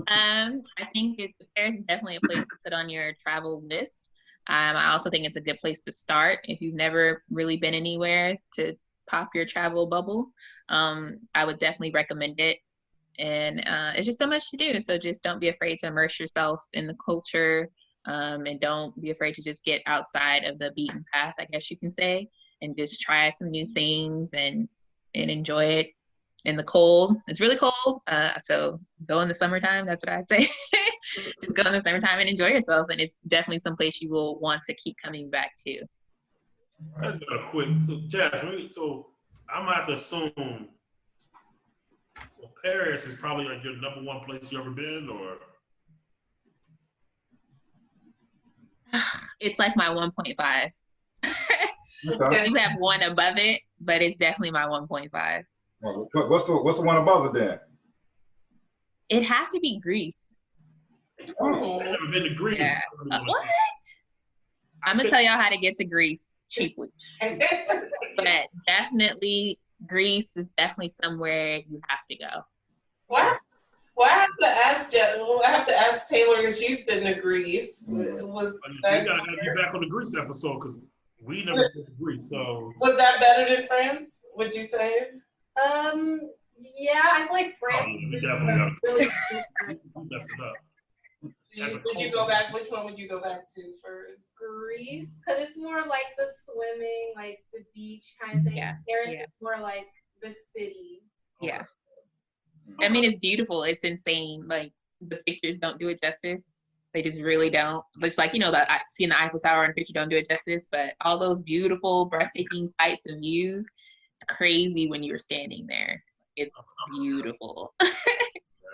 Speaker 4: I think Paris is definitely a place to put on your travel list. I also think it's a good place to start if you've never really been anywhere to pop your travel bubble. I would definitely recommend it. And it's just so much to do. So just don't be afraid to immerse yourself in the culture, and don't be afraid to just get outside of the beaten path, I guess you can say, and just try some new things and enjoy it in the cold. It's really cold. So go in the summertime. That's what I'd say. Just go in the summertime and enjoy yourself. And it's definitely some place you will want to keep coming back to.
Speaker 1: That's a quick. So, Jasmine, so I'm gonna have to assume Paris is probably like your number one place you ever been, or?
Speaker 4: It's like my 1.5.
Speaker 2: Okay.
Speaker 4: You have one above it, but it's definitely my 1.5.
Speaker 2: Well, what's the one above it then?
Speaker 4: It'd have to be Greece.
Speaker 2: Oh.
Speaker 1: I've never been to Greece.
Speaker 4: Yeah. What? I'm gonna tell y'all how to get to Greece cheaply. But definitely Greece is definitely somewhere you have to go.
Speaker 5: What? Well, I have to ask Taylor, because she's been to Greece.
Speaker 1: We gotta get back on the Greece episode, because we never been to Greece. So
Speaker 5: was that better than France? Would you say?
Speaker 3: Yeah, I feel like France.
Speaker 1: We definitely gotta
Speaker 3: really
Speaker 1: mess it up.
Speaker 5: Would you go back? Which one would you go back to first?
Speaker 3: Greece, because it's more like the swimming, like the beach kind of thing.
Speaker 4: Yeah.
Speaker 3: Paris is more like the city.
Speaker 4: Yeah. I mean, it's beautiful. It's insane. Like, the pictures don't do it justice. They just really don't. It's like, seeing the Eiffel Tower in a picture don't do it justice, but all those beautiful, breathtaking sights and views, it's crazy when you're standing there. It's beautiful.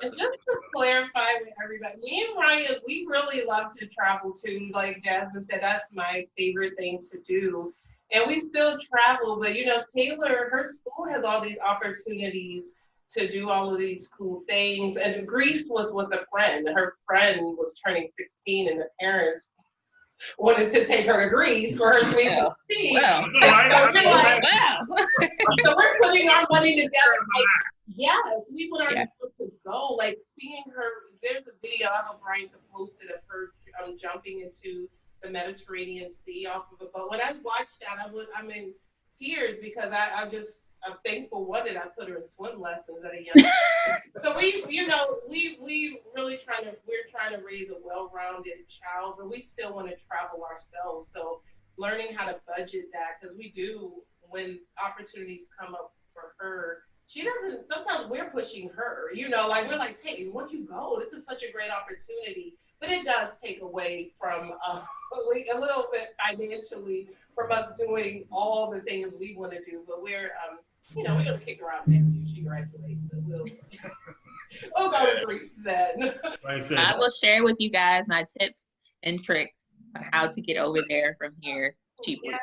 Speaker 5: And just to clarify with everybody, me and Ryan, we really love to travel too. Like Jasmine said, that's my favorite thing to do. And we still travel, but Taylor, her school has all these opportunities to do all of these cool things. And Greece was with a friend. Her friend was turning 16, and the parents wanted to take her to Greece for her sweet 16.
Speaker 4: Wow.
Speaker 5: So we're putting our money together. Yes, we want our school to go. Like, seeing her, there's a video, I hope Ryan can post it, of her jumping into the Mediterranean Sea off of a boat. When I watched that, I'm in tears because I'm thankful one that I put her in swim lessons at a young age. So we really we're trying to raise a well-rounded child, but we still want to travel ourselves. So learning how to budget that, because we do, when opportunities come up for her, she doesn't, sometimes we're pushing her, like we're like, hey, why don't you go? This is such a great opportunity. But it does take away from a little bit financially from us doing all the things we want to do. But we're we're gonna kick her out next year. She graduates, but we'll go to Greece then.
Speaker 4: I will share with you guys my tips and tricks on how to get over there from here cheaply.
Speaker 6: Yes.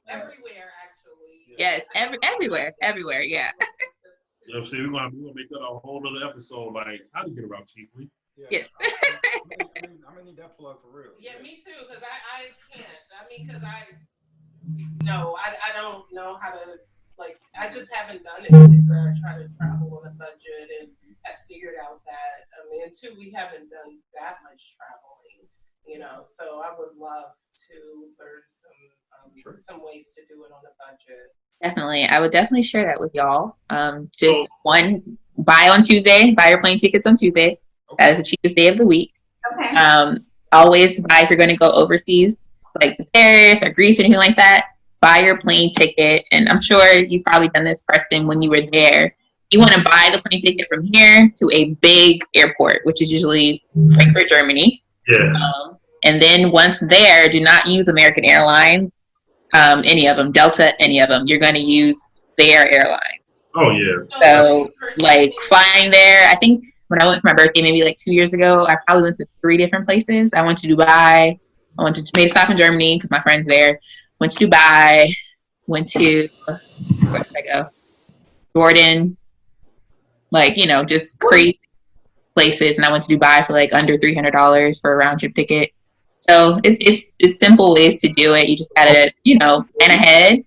Speaker 5: Everywhere, actually.
Speaker 4: Yes, everywhere, yeah.
Speaker 1: Yeah, see, we're gonna make that a whole other episode, like how to get around cheaply.
Speaker 2: Yeah.
Speaker 4: Yes.
Speaker 2: I'm gonna need that plug for real.
Speaker 5: Yeah, me too, because I can't. I mean, because I don't know how to, like, I just haven't done it where I try to travel on a budget and have figured out that, and two, we haven't done that much traveling, so I would love to learn some ways to do it on a budget.
Speaker 4: Definitely. I would definitely share that with y'all. Just buy on Tuesday, buy your plane tickets on Tuesday. That is the cheapest day of the week.
Speaker 6: Okay.
Speaker 4: Always buy if you're going to go overseas, like Paris or Greece or anything like that. Buy your plane ticket, and I'm sure you've probably done this, Preston, when you were there. You want to buy the plane ticket from here to a big airport, which is usually Frankfurt, Germany.
Speaker 1: Yeah.
Speaker 4: And then once there, do not use American Airlines, any of them, Delta, any of them. You're going to use their airlines.
Speaker 1: Oh yeah.
Speaker 4: So like flying there, I think when I went for my birthday, maybe like 2 years ago, I probably went to 3 different places. I went to Dubai. I made a stop in Germany because my friend's there. Went to Dubai. Went to, where did I go? Jordan. Like, just crazy places. And I went to Dubai for like under $300 for a round trip ticket. So it's simple ways to do it. You just gotta, plan ahead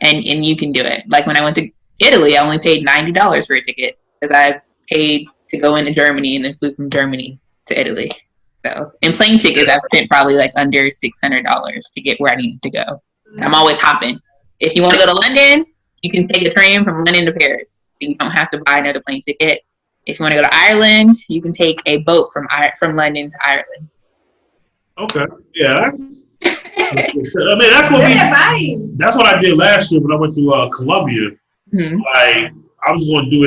Speaker 4: and you can do it. Like when I went to Italy, I only paid $90 for a ticket because I paid to go into Germany and then flew from Germany to Italy. So in plane tickets, I've spent probably like under $600 to get where I needed to go. And I'm always hopping. If you want to go to London, you can take a train from London to Paris. So you don't have to buy another plane ticket. If you want to go to Ireland, you can take a boat from London to Ireland.
Speaker 1: Okay. Yeah, that's that's what I did last year when I went to Colombia. Mm-hmm. So, like, I was going to do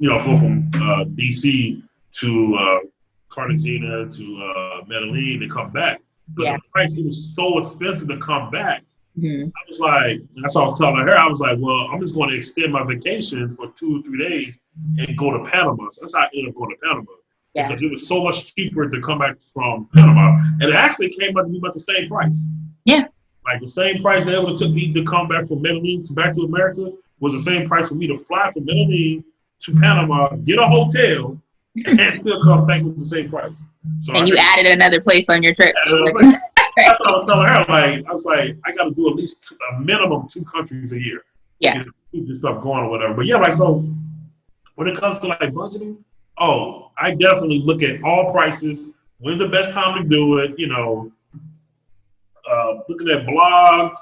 Speaker 1: go from DC to Cartagena to Medellin and come back. But the price, it was so expensive to come back. Mm-hmm. I was like, that's what I was telling her. I was like, well, I'm just going to extend my vacation for 2 or 3 days and go to Panama. So that's how I ended up going to Panama. Yeah. Because it was so much cheaper to come back from Panama. And it actually came out to be about the same price.
Speaker 4: Yeah.
Speaker 1: Like the same price they would have took me to come back from Medellin back to America was the same price for me to fly from Medellin to Panama, get a hotel, and still come back with the same price. So
Speaker 4: and you added another place on your trip. So
Speaker 1: that's what I was telling her. I was like, I got to do at least a minimum 2 countries a year.
Speaker 4: Yeah.
Speaker 1: To keep this stuff going or whatever. But yeah, like, so when it comes to like budgeting, I definitely look at all prices, when's the best time to do it, looking at blogs,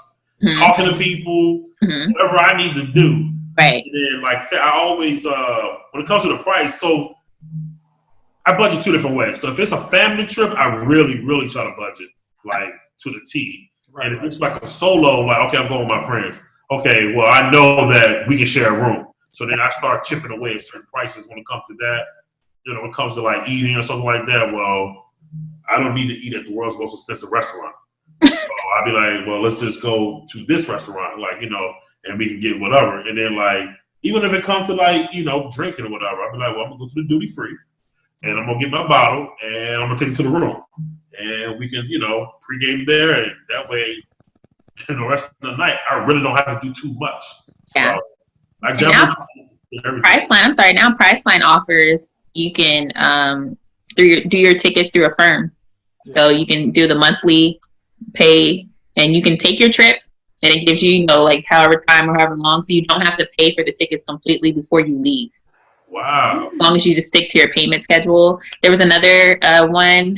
Speaker 1: talking to people, whatever I need to do.
Speaker 4: Right.
Speaker 1: And then, like I said, I always, when it comes to the price, so I budget 2 different ways. So if it's a family trip, I really, really try to budget, like, to the T. Right, and if it's like a solo, like, okay, I'm going with my friends. Okay, well, I know that we can share a room. So then I start chipping away at certain prices when it comes to that. When it comes to like eating or something like that, well, I don't need to eat at the world's most expensive restaurant. So I'd be like, well, let's just go to this restaurant, like, and we can get whatever. And then like, even if it comes to like, drinking or whatever, I'd be like, well, I'm gonna go to the duty free and I'm gonna get my bottle and I'm gonna take it to the room. And we can, pregame there, and that way, the rest of the night, I really don't have to do too much. So
Speaker 4: yeah.
Speaker 1: I definitely
Speaker 4: now Priceline offers you can do your tickets through a firm. So you can do the monthly pay and you can take your trip and it gives you, like however time or however long, so you don't have to pay for the tickets completely before you leave.
Speaker 1: Wow.
Speaker 4: As long as you just stick to your payment schedule. There was another one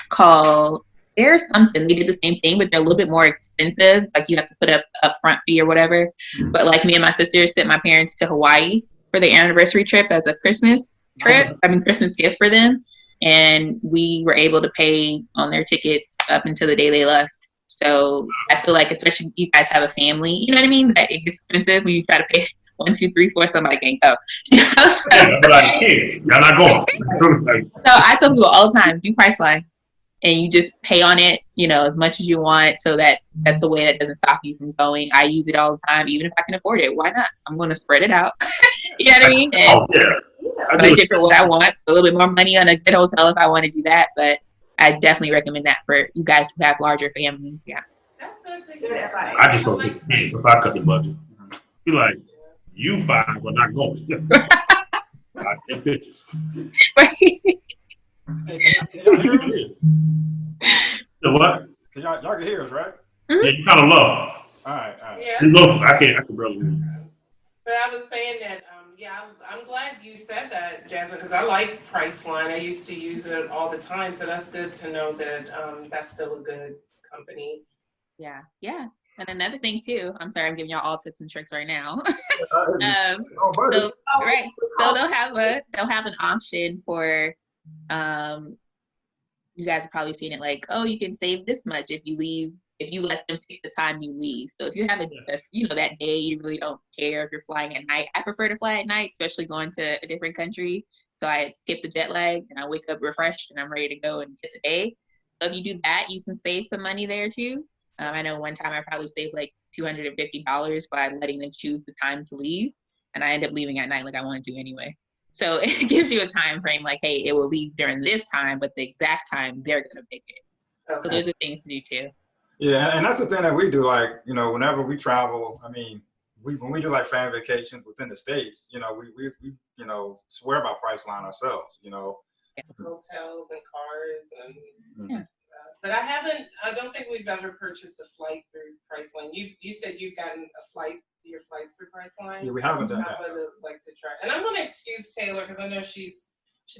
Speaker 4: called There's something, they did the same thing, but they're a little bit more expensive. Like you have to put up upfront fee or whatever. But like me and my sister sent my parents to Hawaii for their anniversary trip as a Christmas trip. I mean, Christmas gift for them. And we were able to pay on their tickets up until the day they left. So I feel like, especially if you guys have a family, you know what I mean? That it gets expensive when you try to pay 1, 2, 3, 4, somebody can't go. You know?
Speaker 1: Yeah, but like kids, y'all not going.
Speaker 4: So I tell people all the time, do Priceline. And you just pay on it, you know, as much as you want. So that's a way that doesn't stop you from going. I use it all the time, even if I can afford it. Why not? I'm going to spread it out. You know what I mean? And budget for what I want. A little bit more money on a good hotel if I want to do that. But I definitely recommend that for you guys who have larger families. Yeah.
Speaker 5: That's good to hear.
Speaker 1: I just don't take kids if I cut the budget. Be like, you fine, but not going. I take pictures. The what?
Speaker 2: Y'all can hear us, right?
Speaker 1: Yeah, you kind of low.
Speaker 2: All right.
Speaker 5: Yeah.
Speaker 1: You low. I can barely hear you.
Speaker 5: But I was saying that, I'm glad you said that, Jasmine, because I like Priceline. I used to use it all the time, so that's good to know that that's still a good company.
Speaker 4: Yeah. And another thing too, I'm sorry, I'm giving y'all all tips and tricks right now. So they'll have an option for, you guys have probably seen it, like, oh, you can save this much if you let them pick the time you leave. So if you have that day, you really don't care if you're flying at night. I prefer to fly at night, especially going to a different country. So I skip the jet lag and I wake up refreshed and I'm ready to go and get the day. So if you do that, you can save some money there too. I know one time I probably saved like $250 by letting them choose the time to leave. And I end up leaving at night like I wanted to anyway. So it gives you a time frame like, hey, it will leave during this time, but the exact time they're going to pick it. Okay. So those are things to do too.
Speaker 2: Yeah, and that's the thing that we do. Like, whenever we travel, I mean, when we do like family vacations within the States, we swear by Priceline ourselves,
Speaker 5: Hotels and cars and but I don't think we've ever purchased a flight through Priceline. You said you've gotten your flights through Priceline?
Speaker 2: Yeah, we haven't done that.
Speaker 5: I would like to try. And I'm going to excuse Taylor because I know she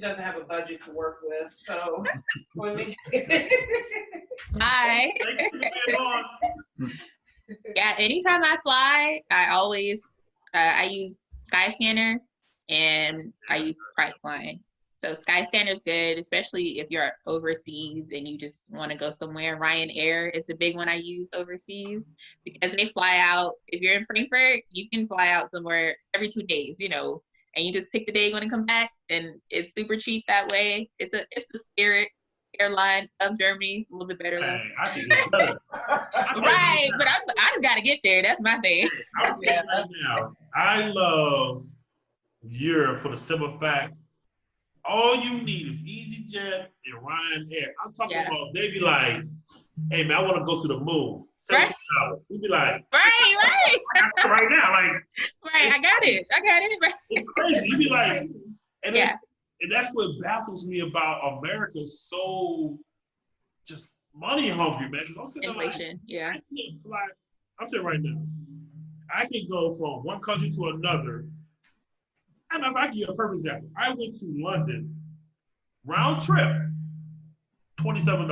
Speaker 5: doesn't have a budget to work with. So
Speaker 4: Hi. Yeah, anytime I fly, I always I use Skyscanner and I use Priceline. So Skyscanner is good, especially if you're overseas and you just want to go somewhere. Ryanair is the big one I use overseas because they fly out. If you're in Frankfurt, you can fly out somewhere every 2 days, and you just pick the day you want to come back, and it's super cheap that way. It's the Spirit airline of Germany, a little bit better though.
Speaker 1: Hey, I think it's better.
Speaker 4: Right, but I just gotta get there. That's my thing.
Speaker 1: I'll tell you right now, I love Europe for the simple fact. All you need is EasyJet and Ryanair. I'm talking about they be like, hey man, I want to go to the moon. $17. We be like,
Speaker 4: right.
Speaker 1: Right now, like,
Speaker 4: right, I got it. Right.
Speaker 1: It's crazy. You be like, and that's what baffles me about America. So just money hungry, man. I'm sitting
Speaker 4: inflation,
Speaker 1: I can't fly. I'm telling you right now, I can go from one country to another. I don't know if I can give you a perfect example. I went to London, round trip, $27.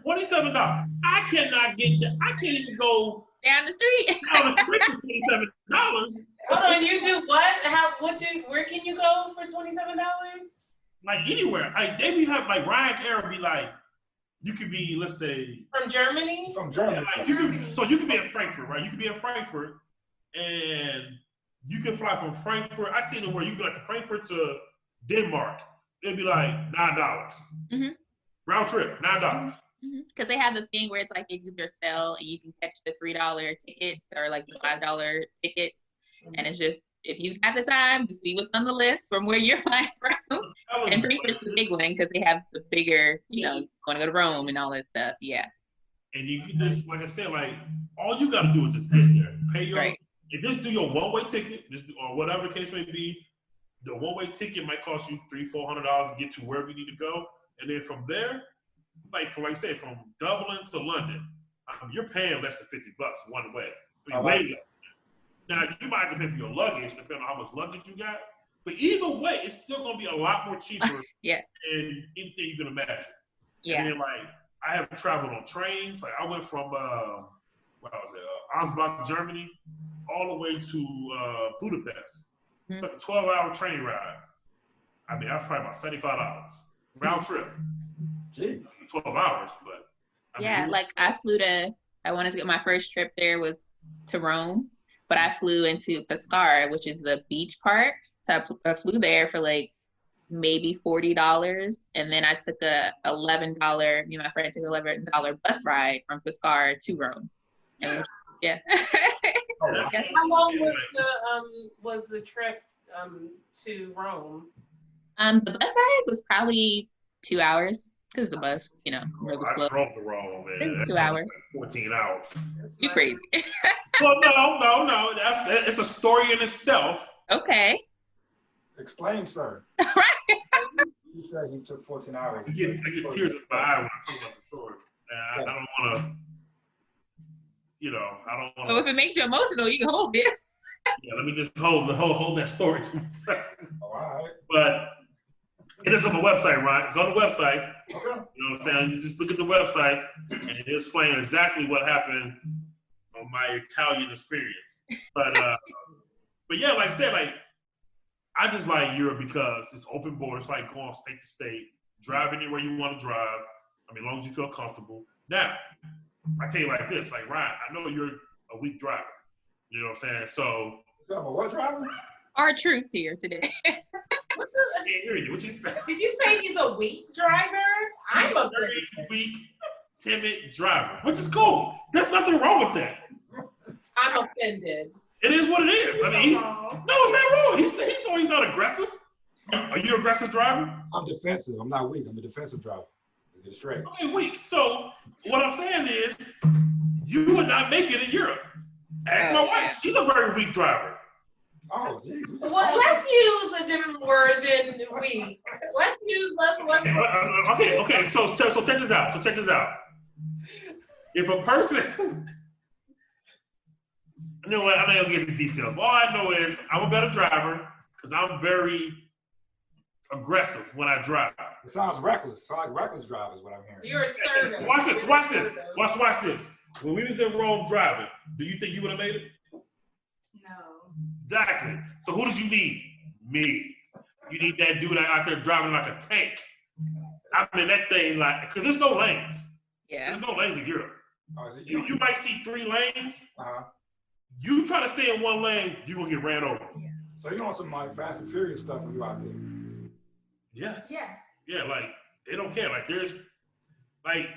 Speaker 1: $27. I cannot get there. I can't even go
Speaker 4: down the street.
Speaker 1: For $27.
Speaker 5: Hold on, you do what? Where can you go for $27?
Speaker 1: Like anywhere. Like they be have like Ryanair be like, you could be, let's say,
Speaker 5: from Germany.
Speaker 1: Like you could be in Frankfurt, right? You could be in Frankfurt, and you can fly from Frankfurt. I seen it where you can be like from Frankfurt to Denmark. It'd be like $9. Round trip, $9.
Speaker 4: Because they have the thing where it's like they use your cell and you can catch the $3 tickets or like the $5 tickets. And it's just, if you have the time to see what's on the list from where you're flying from. And Frankfurt's the big one because they have the bigger, want to go to Rome and all that stuff. Yeah.
Speaker 1: And you just, like I said, like all you got to do is just get there. Pay your, and just do your one-way ticket, or whatever the case may be. The one-way ticket might cost you $300-400 to get to wherever you need to go. And then from there, like I say, from Dublin to London, you're paying less than $50 one way. Way less. Now you might have to pay for your luggage, depending on how much luggage you got. But either way, it's still gonna be a lot more cheaper than anything you can imagine.
Speaker 4: Yeah.
Speaker 1: And then like I have traveled on trains. Like I went from what was it, Ansbach, Germany, all the way to Budapest.
Speaker 4: Mm-hmm.
Speaker 1: Took a 12-hour train ride. I mean, that was probably about $75 round trip.
Speaker 2: Jeez.
Speaker 1: 12 hours, but
Speaker 4: I mean, like I wanted to get my first trip there was to Rome, but I flew into Pescara, which is the beach part. So I flew there for like maybe $40, and then I took a $11. Me and my friend took an $11 bus ride from Pescara to Rome.
Speaker 1: Yeah.
Speaker 4: Yeah.
Speaker 5: How long was the trip to Rome?
Speaker 4: The bus ride was probably 2 hours because the bus, really slow.
Speaker 1: I drove to Rome, man.
Speaker 4: It was 2 hours.
Speaker 1: 14 hours.
Speaker 4: You crazy.
Speaker 1: Well, no. It's a story in itself.
Speaker 4: Okay.
Speaker 2: Explain, sir.
Speaker 4: Right.
Speaker 2: You said you took 14 hours.
Speaker 1: I get tears in my eye when I talk about the story. And I don't want to, I don't want to.
Speaker 4: So if it makes you emotional, you can hold it.
Speaker 1: Yeah, let me just hold that story to myself.
Speaker 2: All right.
Speaker 1: But it is on the website, Ryan. It's on the website.
Speaker 2: Okay.
Speaker 1: You know what I'm saying? You just look at the website and it explains exactly what happened on my Italian experience. But yeah, like I said, like I just like Europe because it's open border. It's like going state to state, drive anywhere you want to drive. I mean, as long as you feel comfortable. Now, I tell you like this, like Ryan, I know you're a weak driver. You know what I'm saying? So
Speaker 2: I'm a what driver?
Speaker 4: Our truth here today.
Speaker 1: I can't hear you. What you say?
Speaker 5: Did you say he's a weak driver? I'm a
Speaker 1: very weak, timid driver, which is cool. There's nothing wrong with that.
Speaker 5: I'm offended.
Speaker 1: It is what it is. I mean, it's not wrong. He's not aggressive. Are you an aggressive driver?
Speaker 2: I'm defensive. I'm not weak. I'm a defensive driver. Get it straight.
Speaker 1: Okay, weak. So what I'm saying is, you would not make it in Europe. Ask my wife. She's a very weak driver.
Speaker 2: Oh, geez.
Speaker 5: Well, let's use a different word than weak. Let's use
Speaker 1: Okay. So check this out. If a person, you know what? I'm not gonna get the details. All I know is I'm a better driver because I'm very aggressive when I drive.
Speaker 2: It sounds reckless. It sounds like reckless drivers, what I'm hearing.
Speaker 5: You're assertive.
Speaker 1: Watch this. Watch this. When we was in Rome driving, do you think you would have made it?
Speaker 6: No.
Speaker 1: Exactly. So who did you need? Me. You need that dude out there driving like a tank. I mean, that thing because there's no lanes.
Speaker 4: Yeah.
Speaker 1: There's no lanes in Europe.
Speaker 2: Oh, is it
Speaker 1: You might see 3 lanes.
Speaker 2: Uh-huh.
Speaker 1: You try to stay in one lane, you're going to get ran over.
Speaker 2: So you know some like Fast and Furious stuff when you out there?
Speaker 1: Yes.
Speaker 6: Yeah.
Speaker 1: Yeah, like, they don't care. Like, there's, like,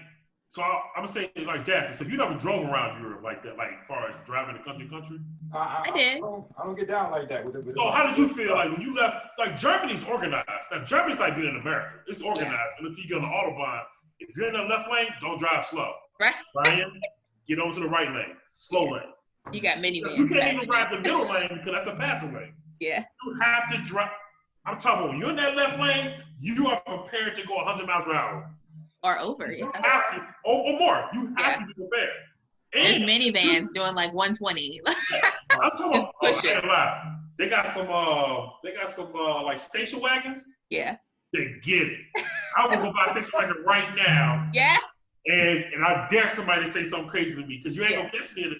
Speaker 1: so I'm going to say, like, Jasmine, so you never drove around Europe like that, like, as far as driving the country?
Speaker 4: I did.
Speaker 2: I don't get down like that.
Speaker 1: So how did you feel like when you left? Like, Germany's organized. Now, Germany's like being in America. It's organized. Yeah. And if you get on the Autobahn, if you're in the left lane, don't drive slow.
Speaker 4: Right.
Speaker 1: Brian, get over to the right lane. Slow lane.
Speaker 4: You got minivans.
Speaker 1: You can't even ride the middle lane because that's a passing lane.
Speaker 4: Yeah.
Speaker 1: You have to drive. I'm talking about when you're in that left lane, you are prepared to go 100 miles per hour.
Speaker 4: Or over, yeah.
Speaker 1: You have to, or more. You have to be prepared.
Speaker 4: And there's minivans doing like 120.
Speaker 1: I'm talking about,
Speaker 4: push it.
Speaker 1: They got some like station wagons.
Speaker 4: Yeah.
Speaker 1: They get it. I will go buy a station wagon right now.
Speaker 4: Yeah.
Speaker 1: And I dare somebody to say something crazy to me because you ain't gonna catch me in it.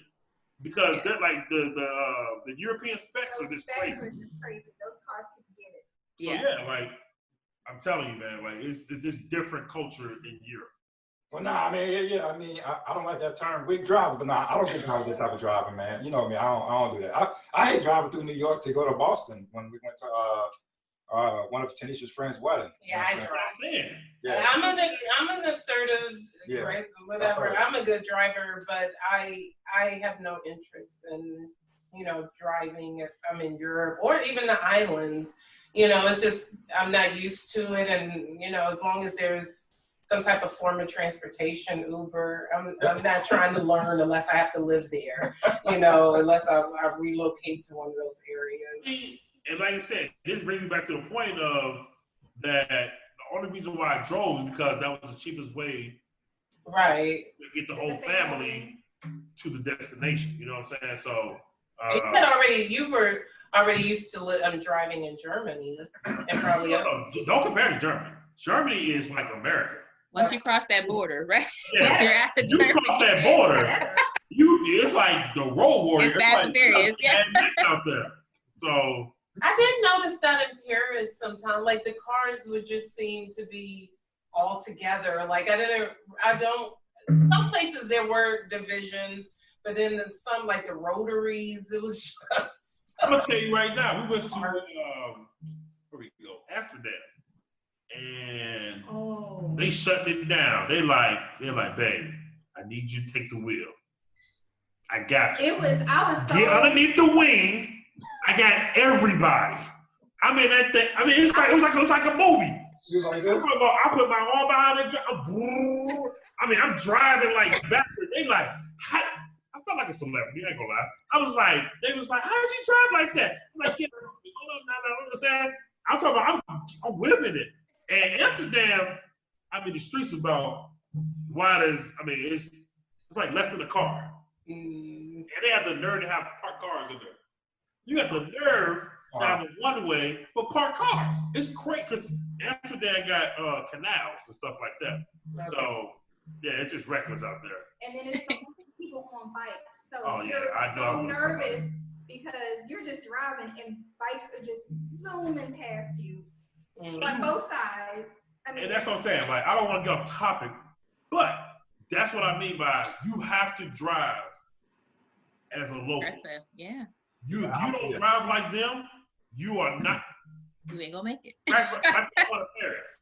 Speaker 1: Because they're like the European specs are just crazy.
Speaker 6: Those cars can get it.
Speaker 1: So yeah, like I'm telling you, man, like it's just different culture in Europe.
Speaker 2: Well, nah, I mean, I don't like that term, weak driver, but nah, I don't get down with that type of driving, man. You know me, I don't do that. I hate driving through New York to go to Boston when we went to one of Tenesha's friends' wedding.
Speaker 5: Yeah, I drive.
Speaker 2: Yeah.
Speaker 5: I'm an assertive, whatever.
Speaker 2: Right.
Speaker 5: I'm a good driver, but I have no interest in, driving if I'm in Europe or even the islands. It's just, I'm not used to it. And, as long as there's some type of form of transportation, Uber, I'm not trying to learn unless I have to live there, unless I relocate to one of those areas.
Speaker 1: And like I said, this brings me back to the point of that the only reason why I drove is because that was the cheapest way
Speaker 5: right
Speaker 1: to get the whole family to the destination. You know what I'm saying? So
Speaker 5: you were already used to driving in Germany and probably
Speaker 1: don't compare to Germany. Germany is like America.
Speaker 4: Once you cross that border, right?
Speaker 1: Yeah.
Speaker 4: Once you're out of
Speaker 1: You
Speaker 4: Germany.
Speaker 1: cross that border, it's like the road warrior.
Speaker 4: It's Fast and Furious, yeah.
Speaker 1: Out there. So
Speaker 5: I did notice that in Paris sometimes, like the cars would just seem to be all together. Like some places there were divisions, but then in some, like the rotaries, it was just.
Speaker 1: I'm gonna tell you right now, we went to where we go, Amsterdam, and they shut it down. They're like, babe, I need you to take the wheel. I got you.
Speaker 6: I was so.
Speaker 1: Get underneath the wing. I got everybody. I mean that thing. I mean it was like a movie. I put my arm behind it. I mean I'm driving like backwards. They like, I felt like a celebrity. I ain't gonna lie. They was like, how did you drive like that? I'm like, hold up, now, understand? I'm talking about, I'm whipping it. And Amsterdam, I mean the streets about wide as, I mean it's like less than a car. And they have the nerve to have parked cars in there. You got the nerve to have a one-way, but park cars. It's crazy because Amsterdam got canals and stuff like that. So, yeah, it's just reckless out there.
Speaker 6: And then it's so many people on bikes. So
Speaker 1: you're
Speaker 6: so nervous because you're just driving and bikes are just zooming past you on both sides. I mean,
Speaker 1: and that's what I'm saying. Like, I don't want to get off topic, but that's what I mean by you have to drive as a local.
Speaker 4: Yeah.
Speaker 1: You don't drive like them, you are not.
Speaker 4: You ain't gonna make it.
Speaker 1: Like Paris.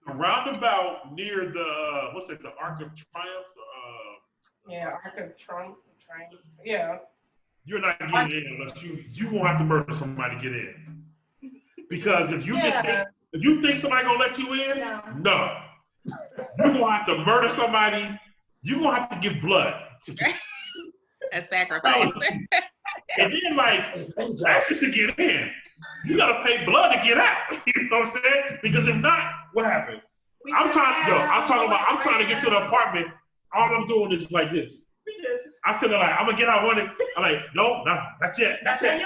Speaker 1: The roundabout near the the Arc of Triumph.
Speaker 5: Arc of Triumph. Yeah.
Speaker 1: You're not getting in unless you won't have to murder somebody to get in. Because if you if you think somebody gonna let you in, no. You're gonna have to murder somebody. You're gonna have to give blood to get
Speaker 4: a sacrifice.
Speaker 1: And then, that's just to get in. You gotta pay blood to get out. You know what I'm saying? Because if not, what happened? I'm trying to get to the apartment. All I'm doing is like this. I'm sitting there like, I'm gonna get out one. I'm like, no, not yet. Not yet.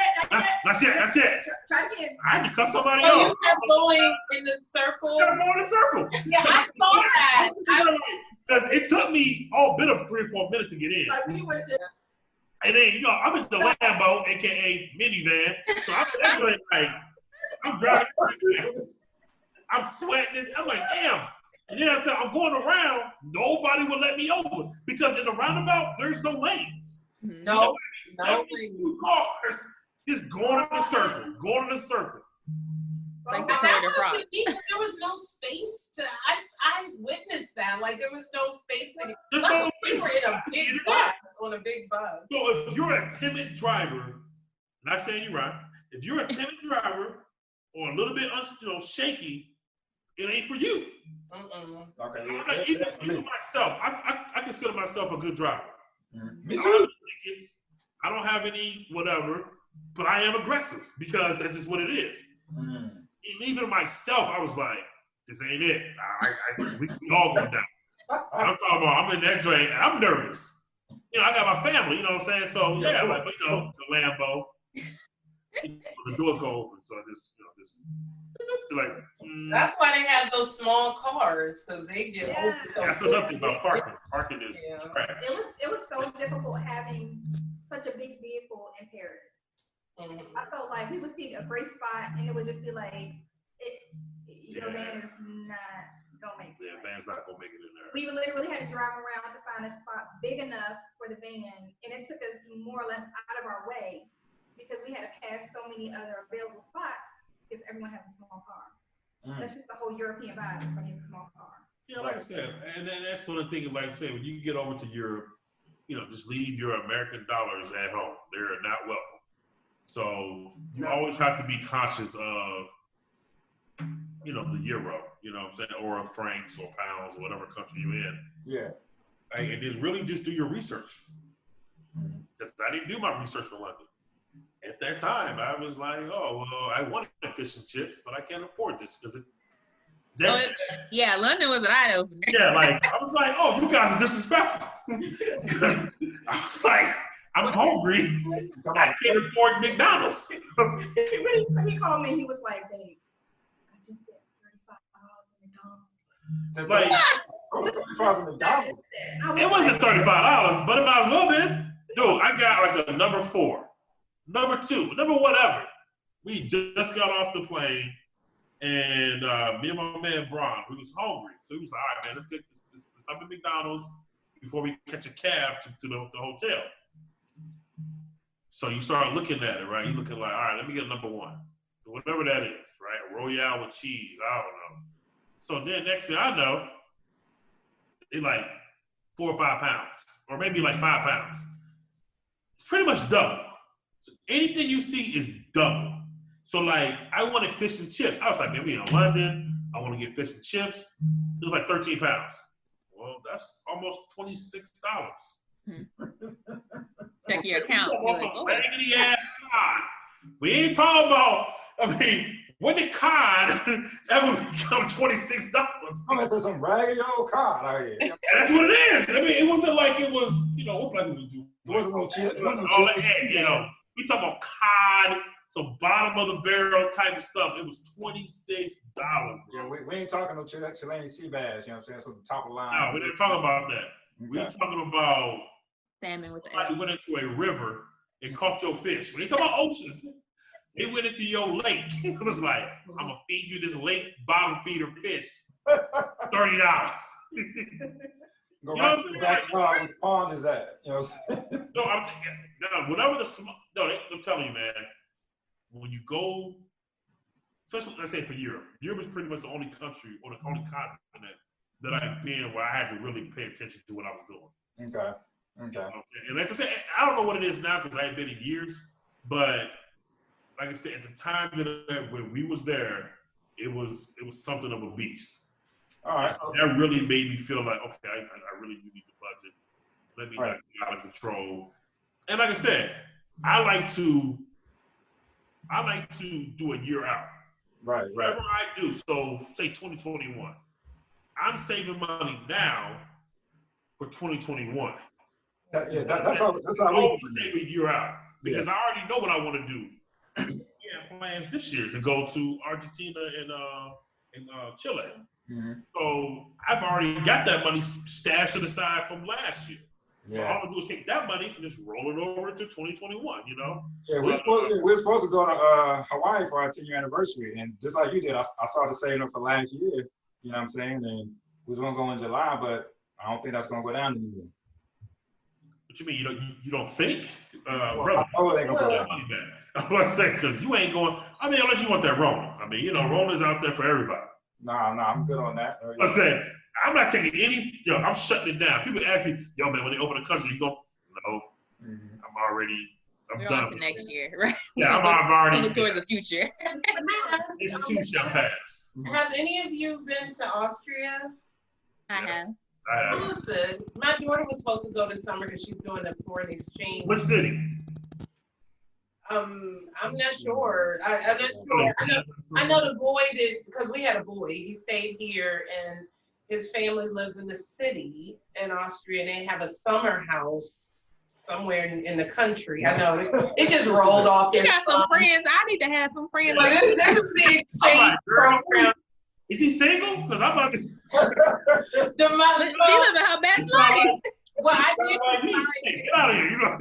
Speaker 6: Try again.
Speaker 1: I had to cut somebody
Speaker 5: off.
Speaker 1: So
Speaker 5: you kept going in the circle?
Speaker 1: You kept going in the circle.
Speaker 5: Yeah, I saw that.
Speaker 1: Because it took me all bit of 3 or 4 minutes to get in. And then, I'm in the Lambo, aka minivan. So I'm like, I'm driving. I'm sweating. I'm like, damn. And then I said, I'm going around. Nobody will let me over because in the roundabout, there's no lanes.
Speaker 5: No.
Speaker 1: 72 cars just going in a circle.
Speaker 4: Like the Tour de France.
Speaker 5: There was no space to. I witnessed that. Like there was no space.
Speaker 1: There's no
Speaker 5: we were in a big bus on a big bus.
Speaker 1: So if you're a timid driver, not saying you're right. If you're a timid driver or a little bit shaky, it ain't for you.
Speaker 2: Okay.
Speaker 1: Even myself, I consider myself a good driver.
Speaker 2: Me
Speaker 1: I
Speaker 2: too.
Speaker 1: don't have tickets. I don't have any whatever, but I am aggressive because that's just what it is. And even myself, I was like, this ain't it. We all go down. I'm talking about, I'm in that drain. I'm nervous. I got my family, you know what I'm saying? So, the Lambo, the doors go open. So like.
Speaker 5: That's why they have those small cars, because they get open so
Speaker 1: that's another thing about parking. Parking is trash.
Speaker 6: It was so difficult having such a big vehicle in Paris. I felt like we would see a great spot and it would just be like, your van is not gonna make it.
Speaker 1: Yeah, van's not gonna make it in there.
Speaker 6: We literally had to drive around to find a spot big enough for the van, and it took us more or less out of our way because we had to pass so many other available spots because everyone has a small car. That's just the whole European vibe. Everybody has a small car.
Speaker 1: Yeah, like I said, and then that's one of the things, like I said, when you get over to Europe, just leave your American dollars at home. They're not welcome. So you always have to be conscious of, the euro, you know what I'm saying, or francs or pounds or whatever country you're in.
Speaker 2: Yeah.
Speaker 1: And then really just do your research. Because I didn't do my research for London. At that time, I was like, I wanted fish and chips, but I can't afford this because
Speaker 4: London was an eye-opener.
Speaker 1: Yeah, I was like, you guys are disrespectful. Because I was like, I'm hungry. I can't afford McDonald's.
Speaker 6: He called me and he was like, babe, I just spent $35 on McDonald's.
Speaker 1: Like, it wasn't $35, but it might as well been. Dude, I got like a number 4, number 2, number whatever. We just got off the plane, and me and my man Bron, we was hungry. So he was like, all right, man, let's stop at McDonald's before we catch a cab to the hotel. So you start looking at it, right? You're looking like, all right, let me get a number 1. Whatever that is, right? A Royale with cheese, I don't know. So then next thing I know, they like 4 or 5 pounds, or maybe like 5 pounds. It's pretty much double. So anything you see is double. So like, I wanted fish and chips. I was like, man, we in London. I want to get fish and chips. It was like 13 pounds. Well, that's almost $26.
Speaker 4: Check your account.
Speaker 1: Raggedy ass cod. We ain't talking about, I mean, when did cod ever become $26?
Speaker 2: I'm gonna some raggedy old cod out here.
Speaker 1: That's what it is. I mean, it wasn't like it was, you know, what like it
Speaker 2: wasn't no chip.
Speaker 1: You know, we talking about cod, some bottom of the barrel type of stuff. It was $26.
Speaker 2: Yeah, we ain't talking no Chilean sea bass, you know what I'm saying? So the top of the line.
Speaker 1: No, we didn't talk about that. Okay. We were talking about
Speaker 4: salmon with the
Speaker 1: somebody went into a river and caught your fish. When you talk about ocean, they went into your lake. It was like, I'm gonna feed you this lake bottom feeder fish, $30.
Speaker 2: Go right to the backyard where the pond is at. You know what I'm saying?
Speaker 1: No, whatever I'm telling you, man, when you go, especially let's say for Europe is pretty much the only country or the only continent that I've been where I had to really pay attention to what I was doing.
Speaker 2: Okay.
Speaker 1: And like I said, I don't know what it is now because I ain't been in years, but like I said, at the time that when we was there, it was something of a beast.
Speaker 2: All right.
Speaker 1: That really made me feel like, okay, I really do need the budget. Let me not get out of control. And like I said, I like to do a year out.
Speaker 2: Right.
Speaker 1: Whatever I do, so say 2021, I'm saving money now for 2021.
Speaker 2: That's how
Speaker 1: I always save a year out because I already know what I want to do. Yeah, plans this year to go to Argentina and Chile.
Speaker 2: Mm-hmm.
Speaker 1: So I've already got that money stashed aside from last year.
Speaker 2: Yeah.
Speaker 1: So all I'm gonna do is take that money and just roll it over to 2021. You know?
Speaker 2: Yeah, we're supposed to go to Hawaii for our 10-year anniversary, and just like you did, I started saving up for last year. You know what I'm saying? And we was gonna go in July, but I don't think that's gonna go down anymore.
Speaker 1: What you mean? You don't think,
Speaker 2: brother? Oh, they gonna go down.
Speaker 1: Money back. I was saying because you ain't going. I mean, unless you want that Rona. I mean, you know, Rona's out there for everybody.
Speaker 2: Nah, I'm good on that.
Speaker 1: I said I'm not taking any. I'm shutting it down. People ask me, yo, man, when they open the country, you go, no, I'm
Speaker 4: We're
Speaker 1: done.
Speaker 4: on to next year, right?
Speaker 1: Yeah, I've already
Speaker 4: look towards the future.
Speaker 1: This too shall pass.
Speaker 5: Have any of you been to Austria?
Speaker 4: I have.
Speaker 5: Listen, my daughter was supposed to go this summer because she's doing a foreign exchange.
Speaker 1: What city?
Speaker 5: I'm not sure. I'm not sure. I know the boy did because we had a boy. He stayed here and his family lives in the city in Austria and they have a summer house somewhere in the country. I know it just rolled off.
Speaker 4: You got some friends. I need to have some friends.
Speaker 5: But this is the exchange program.
Speaker 1: Is he single? Because I'm about to.
Speaker 4: She living her best life.
Speaker 5: Well, I did.
Speaker 1: Get out of here! You know.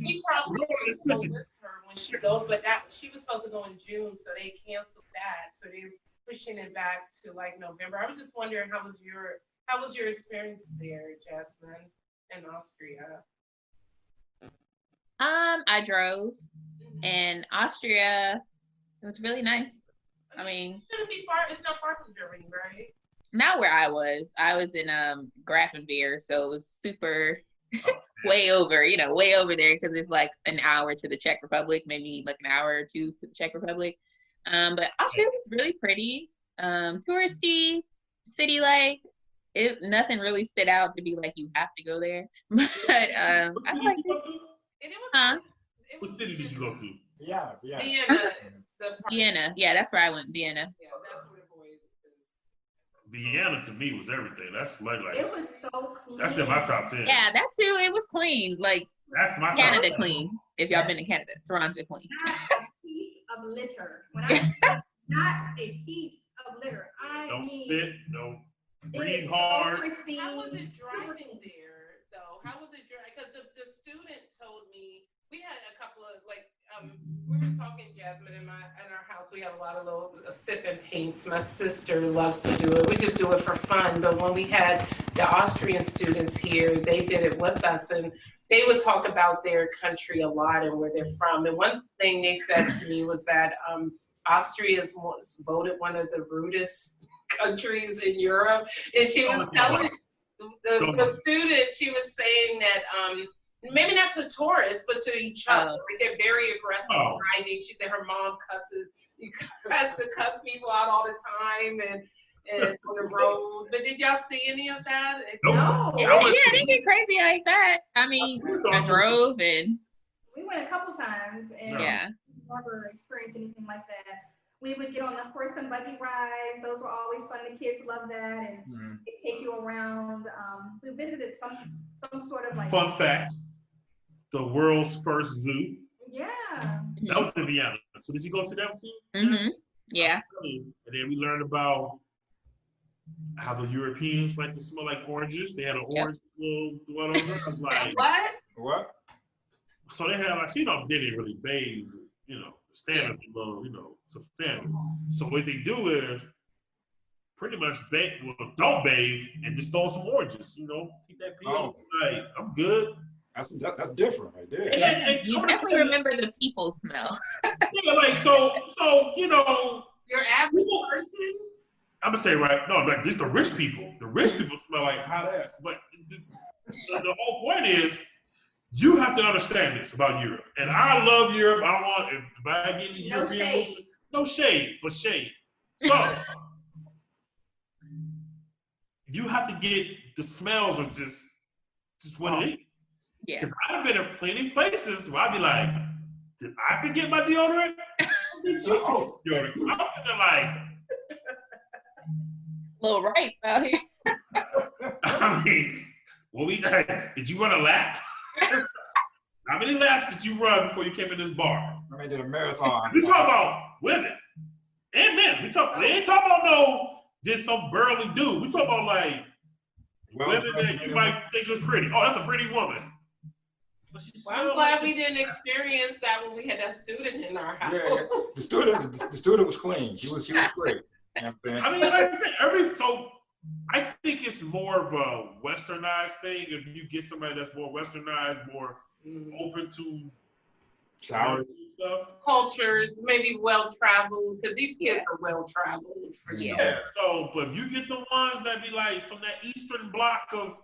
Speaker 5: He probably will go with her when she goes, but she was supposed to go in June, so they canceled that. So they're pushing it back to like November. I was just wondering how was your experience there, Jasmine, in Austria?
Speaker 4: I drove, and Austria, it was really nice. I mean,
Speaker 5: it shouldn't be far. It's not far from Germany, right?
Speaker 4: Not where I was. I was in Grafenwehr, so it was super way over there because it's like an hour to the Czech Republic, maybe like an hour or two to the Czech Republic. But Austria was really pretty, touristy, city-like. Nothing really stood out to be like you have to go there. But I liked it.
Speaker 1: What city did you go to?
Speaker 4: Vienna. Yeah, that's where I went. Vienna.
Speaker 5: Yeah, that's where the boy is.
Speaker 1: Vienna to me was everything. That's like
Speaker 6: it was so clean.
Speaker 1: That's in my top 10.
Speaker 4: Yeah, that too. It was clean. Like
Speaker 1: that's my
Speaker 4: Canada
Speaker 1: top
Speaker 4: clean. If y'all been to Canada, Toronto clean.
Speaker 6: Not a piece of litter. When I say not a piece of litter, I
Speaker 1: don't
Speaker 6: mean,
Speaker 1: spit. No. breathe
Speaker 6: so
Speaker 1: hard.
Speaker 6: pristine.
Speaker 5: How was it driving there, though? How was it driving? Because the student told me, we had a couple of, like, we were talking, Jasmine, in our house, we have a lot of little sip and paints. My sister loves to do it. We just do it for fun. But when we had the Austrian students here, they did it with us. And they would talk about their country a lot and where they're from. And one thing they said to me was that Austria was voted one of the rudest countries in Europe. And she was telling the student, she was saying that maybe not to tourists, but to each other. Like they're very aggressive driving. She said her mom has to cuss people out all the time and on the road. But did y'all see any of that?
Speaker 6: No.
Speaker 4: Yeah, they get crazy like that. I mean, I drove and
Speaker 6: we went a couple times and never experienced anything like that. We would get on the horse and buggy rides. Those were always fun. The kids loved that, and they take you around. We visited some sort of like
Speaker 1: fun fact: the world's first zoo.
Speaker 6: Yeah.
Speaker 1: That was in Vienna. So did you go to that zoo?
Speaker 4: Mm-hmm. Yeah.
Speaker 1: And then we learned about how the Europeans like to smell like oranges. They had an orange little one on there. I was like,
Speaker 2: What?
Speaker 1: So they had like, they didn't really bathe, standard, substandard. So what they do is pretty much don't bathe and just throw some oranges, keep that peel. Like, I'm good.
Speaker 2: That's different right there.
Speaker 1: And
Speaker 4: you definitely remember the people smell.
Speaker 1: Yeah, like so
Speaker 5: your average person.
Speaker 1: I'm gonna say like just the rich people. The rich people smell like hot ass. But the whole point is you have to understand this about Europe. And I love Europe. I don't want if I get any European no shade, but shade. So you have to get the smells of just what it is.
Speaker 4: Yeah.
Speaker 1: Because I've been in plenty of places where I'd be like, did I forget my deodorant? Did you forget deodorant? I'm feeling like
Speaker 4: a little ripe out here.
Speaker 1: I mean, did you run a lap? How many laps did you run before you came in this bar?
Speaker 2: I mean, did a marathon.
Speaker 1: We talk about women and men. We ain't talking about just some burly dude. We talk about like women that you might think is pretty. Oh, that's a pretty woman.
Speaker 5: Well, I'm glad we didn't experience that when we had that student in our house.
Speaker 2: Yeah. The student was clean. She was great.
Speaker 1: I mean, like I said, I think it's more of a westernized thing. If you get somebody that's more westernized, more open to
Speaker 2: showers
Speaker 1: stuff,
Speaker 5: cultures, maybe well traveled, because these kids are well traveled for sure.
Speaker 1: Yeah. So, but if you get the ones that be like from that eastern block of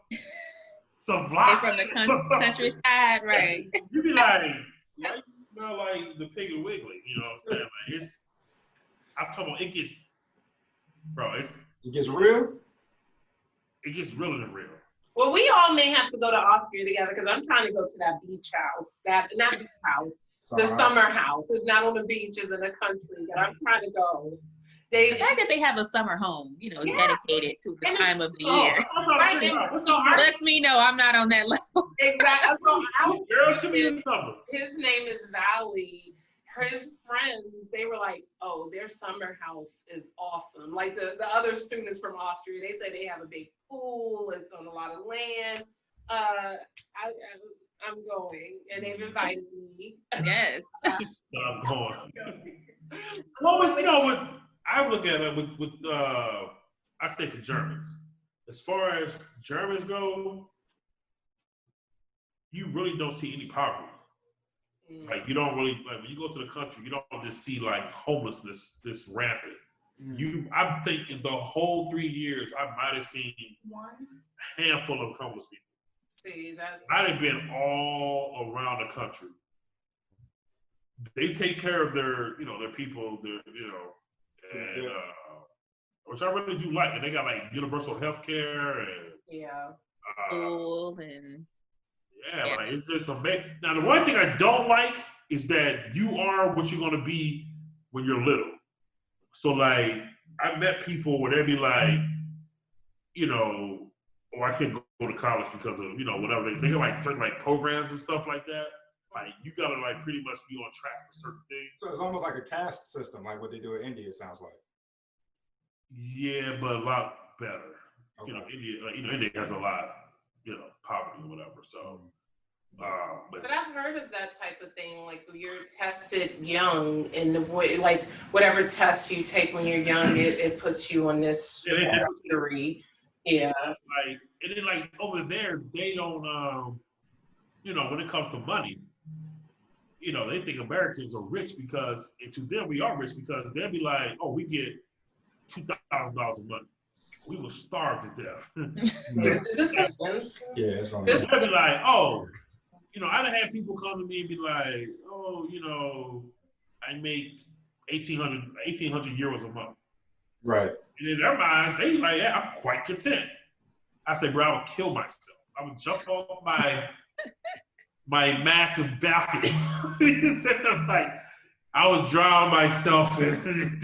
Speaker 1: Savlak,
Speaker 4: from the countryside, right?
Speaker 1: You be like, why you smell like the Piggly Wiggly? You know what I'm saying? Like I'm talking about it gets
Speaker 2: real.
Speaker 1: It gets realer than real.
Speaker 5: Well, we all may have to go to Austria together because I'm trying to go to that beach house. Not beach house, the summer house. It's not on the beach, it's in the country, but I'm trying to go.
Speaker 4: The fact that they have a summer home, dedicated to the time of the year. Lets me know I'm not on that level.
Speaker 5: Exactly.
Speaker 1: Girl, should be his number.
Speaker 5: His name is Valley. His friends, they were like, oh, their summer house is awesome. Like the other students from Austria, they say they have a big pool, it's on a lot of land. I'm going, and they've invited me.
Speaker 4: Yes.
Speaker 1: I'm going. Well, I look at it with I stay for Germans. As far as Germans go, you really don't see any poverty. Like you don't really when you go to the country, you don't just see like homelessness this rampant. I think in the whole 3 years, I might have seen a handful of homeless people.
Speaker 5: See,
Speaker 1: I'd have been all around the country. They take care of their people, and which I really do like. And they got like universal health care and
Speaker 4: schools and
Speaker 1: like it's just amazing. Now the one thing I don't like is that you are what you're gonna be when you're little. So like I met people where they'd be like, I can't go to college because of whatever they got like certain like programs and stuff like that. Like you gotta like pretty much be on track for certain things.
Speaker 2: So it's almost like a caste system, like what they do in India. It sounds like.
Speaker 1: Yeah, but a lot better. you know, India has a lot, you know, poverty or whatever. So,
Speaker 5: but I've heard of that type of thing. Like you're tested young, in the way, like whatever tests you take when you're young, it puts you on this trajectory. Yeah.
Speaker 1: It's like, and then like over there, they don't, you know, when it comes to money, you know, they think Americans are rich because, and to them we are rich because they'll be like, oh, we get $2,000 a month. We will starve to death.
Speaker 5: Is this happens?
Speaker 2: Yeah, it's wrong.
Speaker 1: They'll be like, oh, you know, I've had people come to me and be like, oh, you know, I make 1,800 euros a month.
Speaker 2: Right.
Speaker 1: And in their minds, they like, yeah, I'm quite content. I say, bro, I would kill myself. I would jump off my massive balcony. I'm like, I would drown myself in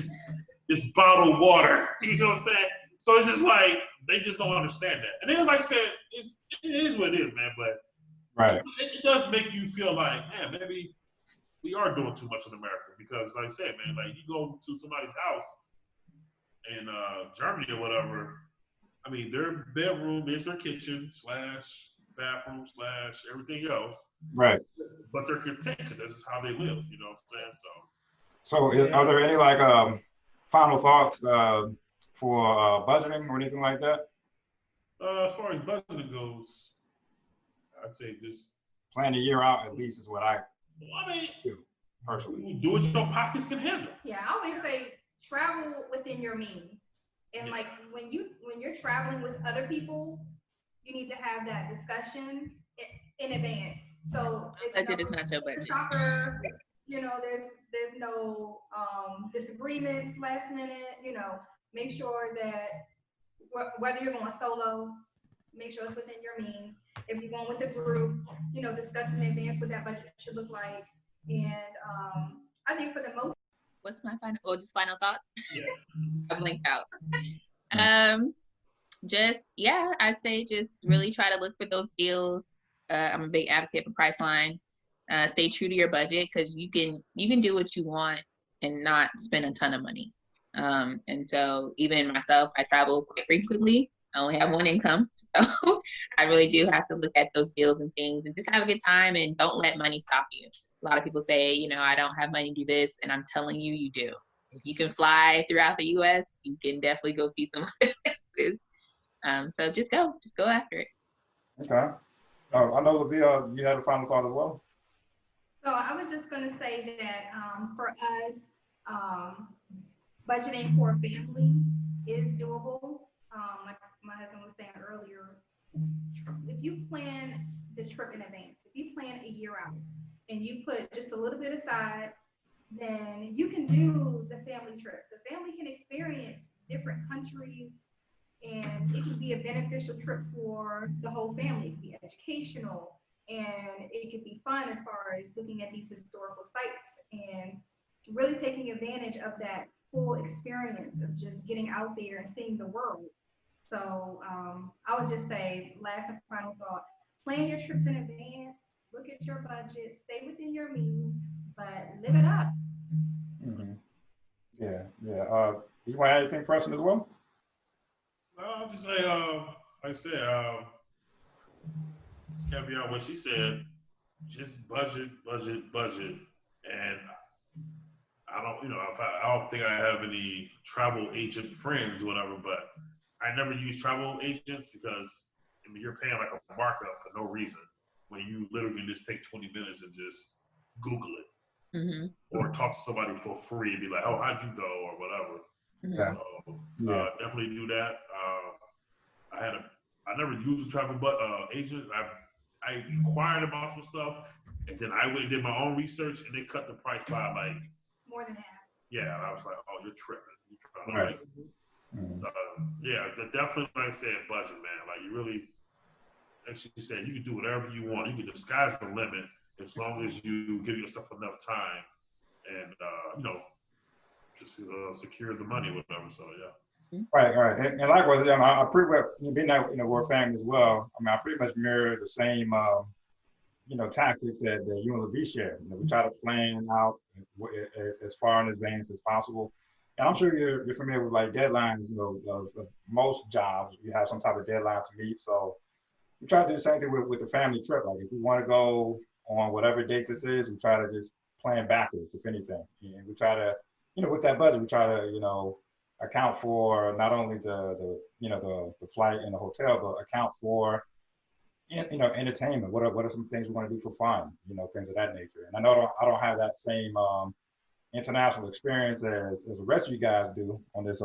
Speaker 1: this bottled water. You know what I'm saying? So it's just like, they just don't understand that. And then, like I said, it is what it is, man. But
Speaker 2: right,
Speaker 1: it does make you feel like, man, maybe we are doing too much in America. Because, like I said, man, like you go to somebody's house in Germany or whatever, I mean, their bedroom is their kitchen / bathroom / everything else.
Speaker 2: right.
Speaker 1: But they're content because this is how they live, you know what I'm saying?
Speaker 2: So are there any like final thoughts for budgeting or anything like that?
Speaker 1: As far as budgeting goes, I'd say just
Speaker 2: plan a year out at least is what I
Speaker 1: mean,
Speaker 2: do personally.
Speaker 1: Do what your pockets can handle.
Speaker 6: Yeah, I always say travel within your means. And like when you're traveling with other people, you need to have that discussion in advance. So it's
Speaker 4: budget is not your budget.
Speaker 6: Shopper, you know, there's no disagreements last minute. You know, make sure that whether you're going solo, make sure it's within your means. If you're going with a group, you know, discuss in advance what that budget should look like. And I think for the most.
Speaker 4: What's my final thoughts?
Speaker 1: Yeah.
Speaker 4: I blinked out. I'd say just really try to look for those deals. I'm a big advocate for Priceline. Stay true to your budget because you can do what you want and not spend a ton of money. And so even myself, I travel quite frequently. I only have one income, so I really do have to look at those deals and things and just have a good time and don't let money stop you. A lot of people say, you know, I don't have money to do this, and I'm telling you, you do. If you can fly throughout the U.S., you can definitely go see some other places. So just go after it.
Speaker 2: Okay. I know, Livia, you had a final thought as well.
Speaker 6: So I was just going to say that for us, budgeting for a family is doable. Like my husband was saying earlier, if you plan this trip in advance, if you plan a year out and you put just a little bit aside, then you can do the family trips. The family can experience different countries and it can be a beneficial trip for the whole family. It can be educational and it can be fun as far as looking at these historical sites and really taking advantage of that full experience of just getting out there and seeing the world. So I would just say, last and final thought, plan your trips in advance, look at your budget, stay within your means, but live it up.
Speaker 2: Mm-hmm. Yeah. You want to add anything, Preston, as well?
Speaker 1: I'll just say, like I said, just caveat what she said, just budget. And I don't think I have any travel agent friends or whatever, but I never use travel agents because I mean, you're paying like a markup for no reason when you literally just take 20 minutes and just Google it.
Speaker 4: Mm-hmm.
Speaker 1: Or talk to somebody for free and be like, oh, how'd you go or whatever.
Speaker 2: Yeah.
Speaker 1: So definitely do that. I never used a travel agent. I inquired about some stuff and then I went and did my own research and they cut the price by like
Speaker 6: more than half.
Speaker 1: Yeah, I was like, oh, you're tripping.
Speaker 2: Right.
Speaker 1: Definitely, like I said, budget, man. Like you really, like you said, you can do whatever you want. You can disguise the limit as long as you give yourself enough time and just secure the money, whatever. So yeah.
Speaker 2: Right. And likewise, I pretty well, being that we're family as well. I mean, I pretty much mirror the same, tactics that you and Livia share. We try to plan out as far in advance as possible. I'm sure you're familiar with like deadlines, of most jobs. You have some type of deadline to meet. So we try to do the same thing with the family trip. Like if we want to go on whatever date this is, we try to just plan backwards, if anything. And we try to, with that budget, we try to, account for not only the flight and the hotel, but account for, entertainment. What are some things we want to do for fun? Things of that nature. And I know I don't have that same international experience as the rest of you guys do on this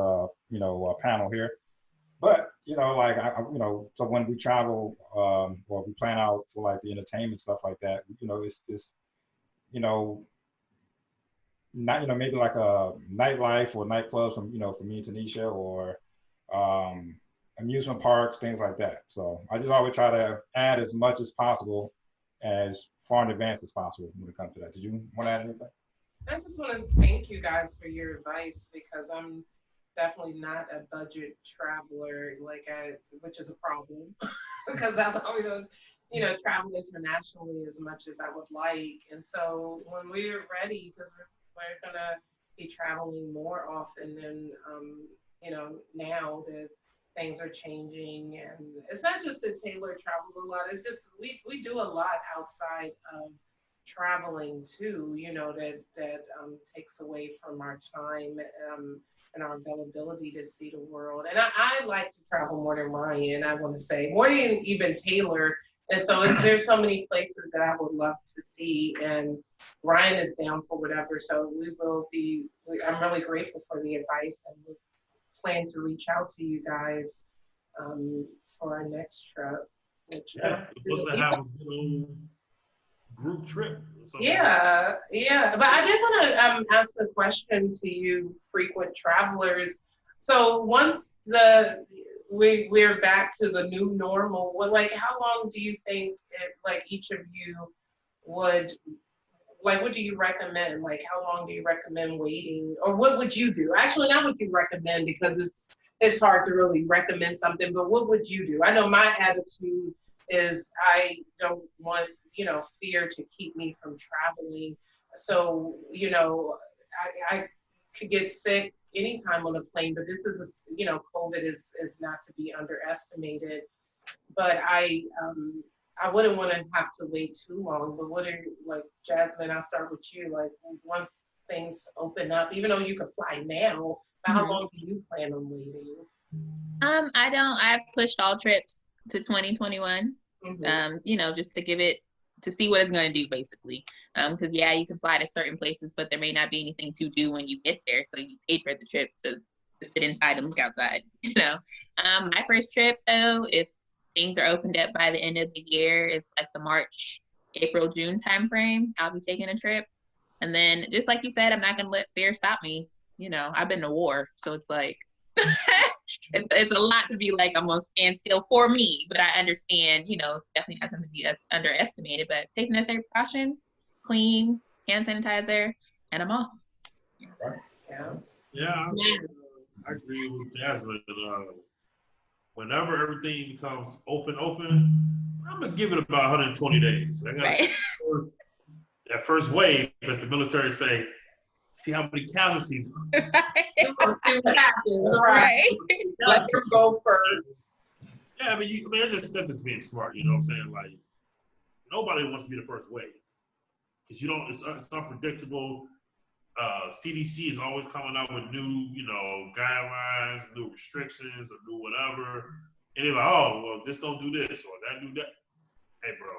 Speaker 2: panel here. But like so when we travel, or we plan out for like the entertainment stuff like that, it's not maybe like a nightlife or nightclubs from for me and Tenesha, or amusement parks, things like that. So I just always try to add as much as possible, as far in advance as possible when it comes to that. Did you want to add anything?
Speaker 5: I just want to thank you guys for your advice, because I'm definitely not a budget traveler, which is a problem because that's how we don't, travel internationally as much as I would like. And so when we're ready, because we're gonna be traveling more often than, now that things are changing, and it's not just that Taylor travels a lot. It's just we do a lot outside of traveling too, that takes away from our time and our availability to see the world. And I like to travel more than Ryan, I want to say, more than even Taylor. And so there's so many places that I would love to see, and Ryan is down for whatever. So I'm really grateful for the advice, and we plan to reach out to you guys for our next trip. Which,
Speaker 1: we're supposed to have a little group trip.
Speaker 5: Yeah. But I did want to ask a question to you, frequent travelers. So once we're back to the new normal, how long do you think each of you would, what do you recommend? How long do you recommend waiting, or what would you do? Actually, not what you recommend, because it's hard to really recommend something, but what would you do? I know my attitude is I don't want, fear to keep me from traveling. So, I could get sick anytime on a plane, but this is, COVID is not to be underestimated. But I wouldn't want to have to wait too long. But what are Jasmine, I'll start with you. Once things open up, even though you can fly now, how long do you plan on waiting?
Speaker 4: I've pushed all trips to 2021. Just to see what it's going to do, basically. Because you can fly to certain places, but there may not be anything to do when you get there. So you paid for the trip to sit inside and look outside. My first trip, though, if things are opened up by the end of the year, it's like the March, April, June timeframe. I'll be taking a trip, and then just like you said, I'm not going to let fear stop me. I've been to war, so it's like. It's a lot to be I'm gonna stand still for me, but I understand, it's definitely not something to be underestimated, but taking necessary precautions, clean, hand sanitizer, and I'm off.
Speaker 1: Yeah, I agree with Jasmine. Whenever everything becomes open, I'm gonna give it about 120 days. I gotta that first wave, as the military say, see how many casualties.
Speaker 5: Let's see what happens. Right. Let's go first.
Speaker 1: Yeah, that's just being smart. You know what I'm saying? Nobody wants to be the first wave, because it's unpredictable. CDC is always coming out with new, guidelines, new restrictions, or new whatever. And they're like, oh, well, this don't do this or that do that. Hey, bro,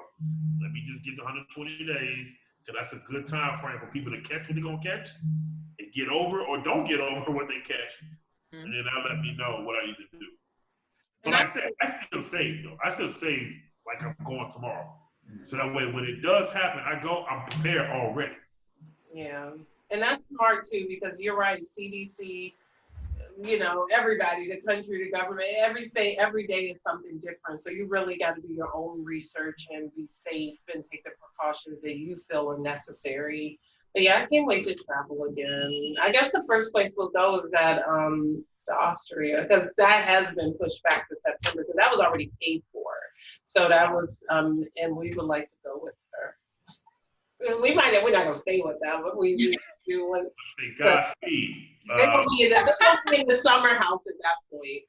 Speaker 1: let me just get the 120 days. So that's a good time frame for people to catch what they're gonna catch and get over or don't get over what they catch. And then that'll let me know what I need to do. But like I said, I still save though. I still save like I'm going tomorrow. So that way when it does happen, I'm prepared already.
Speaker 5: Yeah. And that's smart too, because you're right, CDC, everybody, the country, the government, everything, every day is something different. So you really got to do your own research and be safe and take the precautions that you feel are necessary. But yeah, I can't wait to travel again. I guess the first place we'll go is to Austria, because that has been pushed back to September, because that was already paid for. So that was, and we would like to go with her. we're not gonna stay with them, but we do want.
Speaker 1: Say Godspeed.
Speaker 5: They're gonna be in the summer house at that point.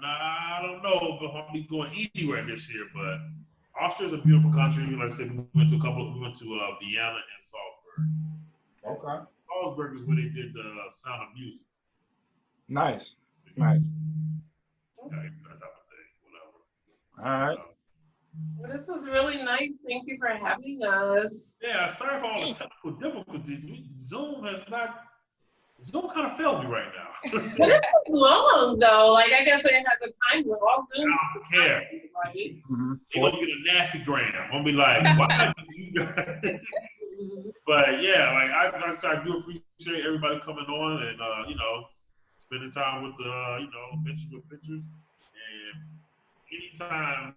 Speaker 1: I don't know, but I'll be going anywhere this year. But Austria's a beautiful country. Like I said, we went to Vienna and Salzburg.
Speaker 2: Okay.
Speaker 1: Salzburg is where they did the Sound of Music.
Speaker 2: Nice.
Speaker 1: Yeah, that type of thing, whatever.
Speaker 2: All right.
Speaker 5: Well, this was really nice. Thank you for having us.
Speaker 1: Yeah, sorry for all the technical difficulties. Zoom kind of failed me right now.
Speaker 5: But this was long though. Like I guess it has a time limit. All Zoom.
Speaker 1: I don't care. You're gonna get a nasty gram. I'm gonna be like, why did you guys? But yeah, I do appreciate everybody coming on and spending time with pictures. And anytime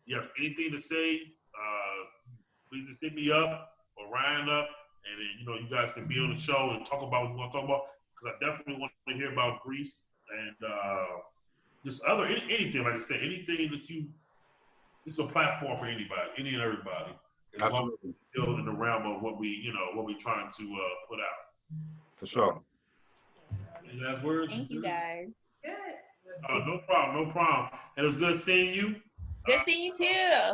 Speaker 1: you have anything to say, please just hit me up or Ryan up, and then you guys can be on the show and talk about what you want to talk about. Because I definitely want to hear about Greece and just anything. Like I said, anything that it's a platform for anybody, any and everybody. As long as it's still in the realm of what we're trying to put out.
Speaker 2: For sure.
Speaker 1: Any last words?
Speaker 4: Thank you guys.
Speaker 6: Good.
Speaker 1: Oh, no problem. And it was good seeing you.
Speaker 4: Good seeing you too.
Speaker 1: Yeah.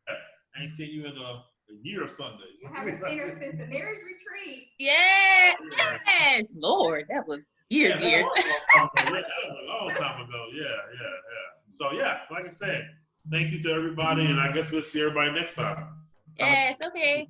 Speaker 1: I ain't seen you in a year of Sundays.
Speaker 6: I haven't seen her since the marriage retreat.
Speaker 4: Yes. Lord, that was years.
Speaker 1: That was a long time ago. Yeah. So yeah, like I said, thank you to everybody, and I guess we'll see everybody next time.
Speaker 4: Yes, okay.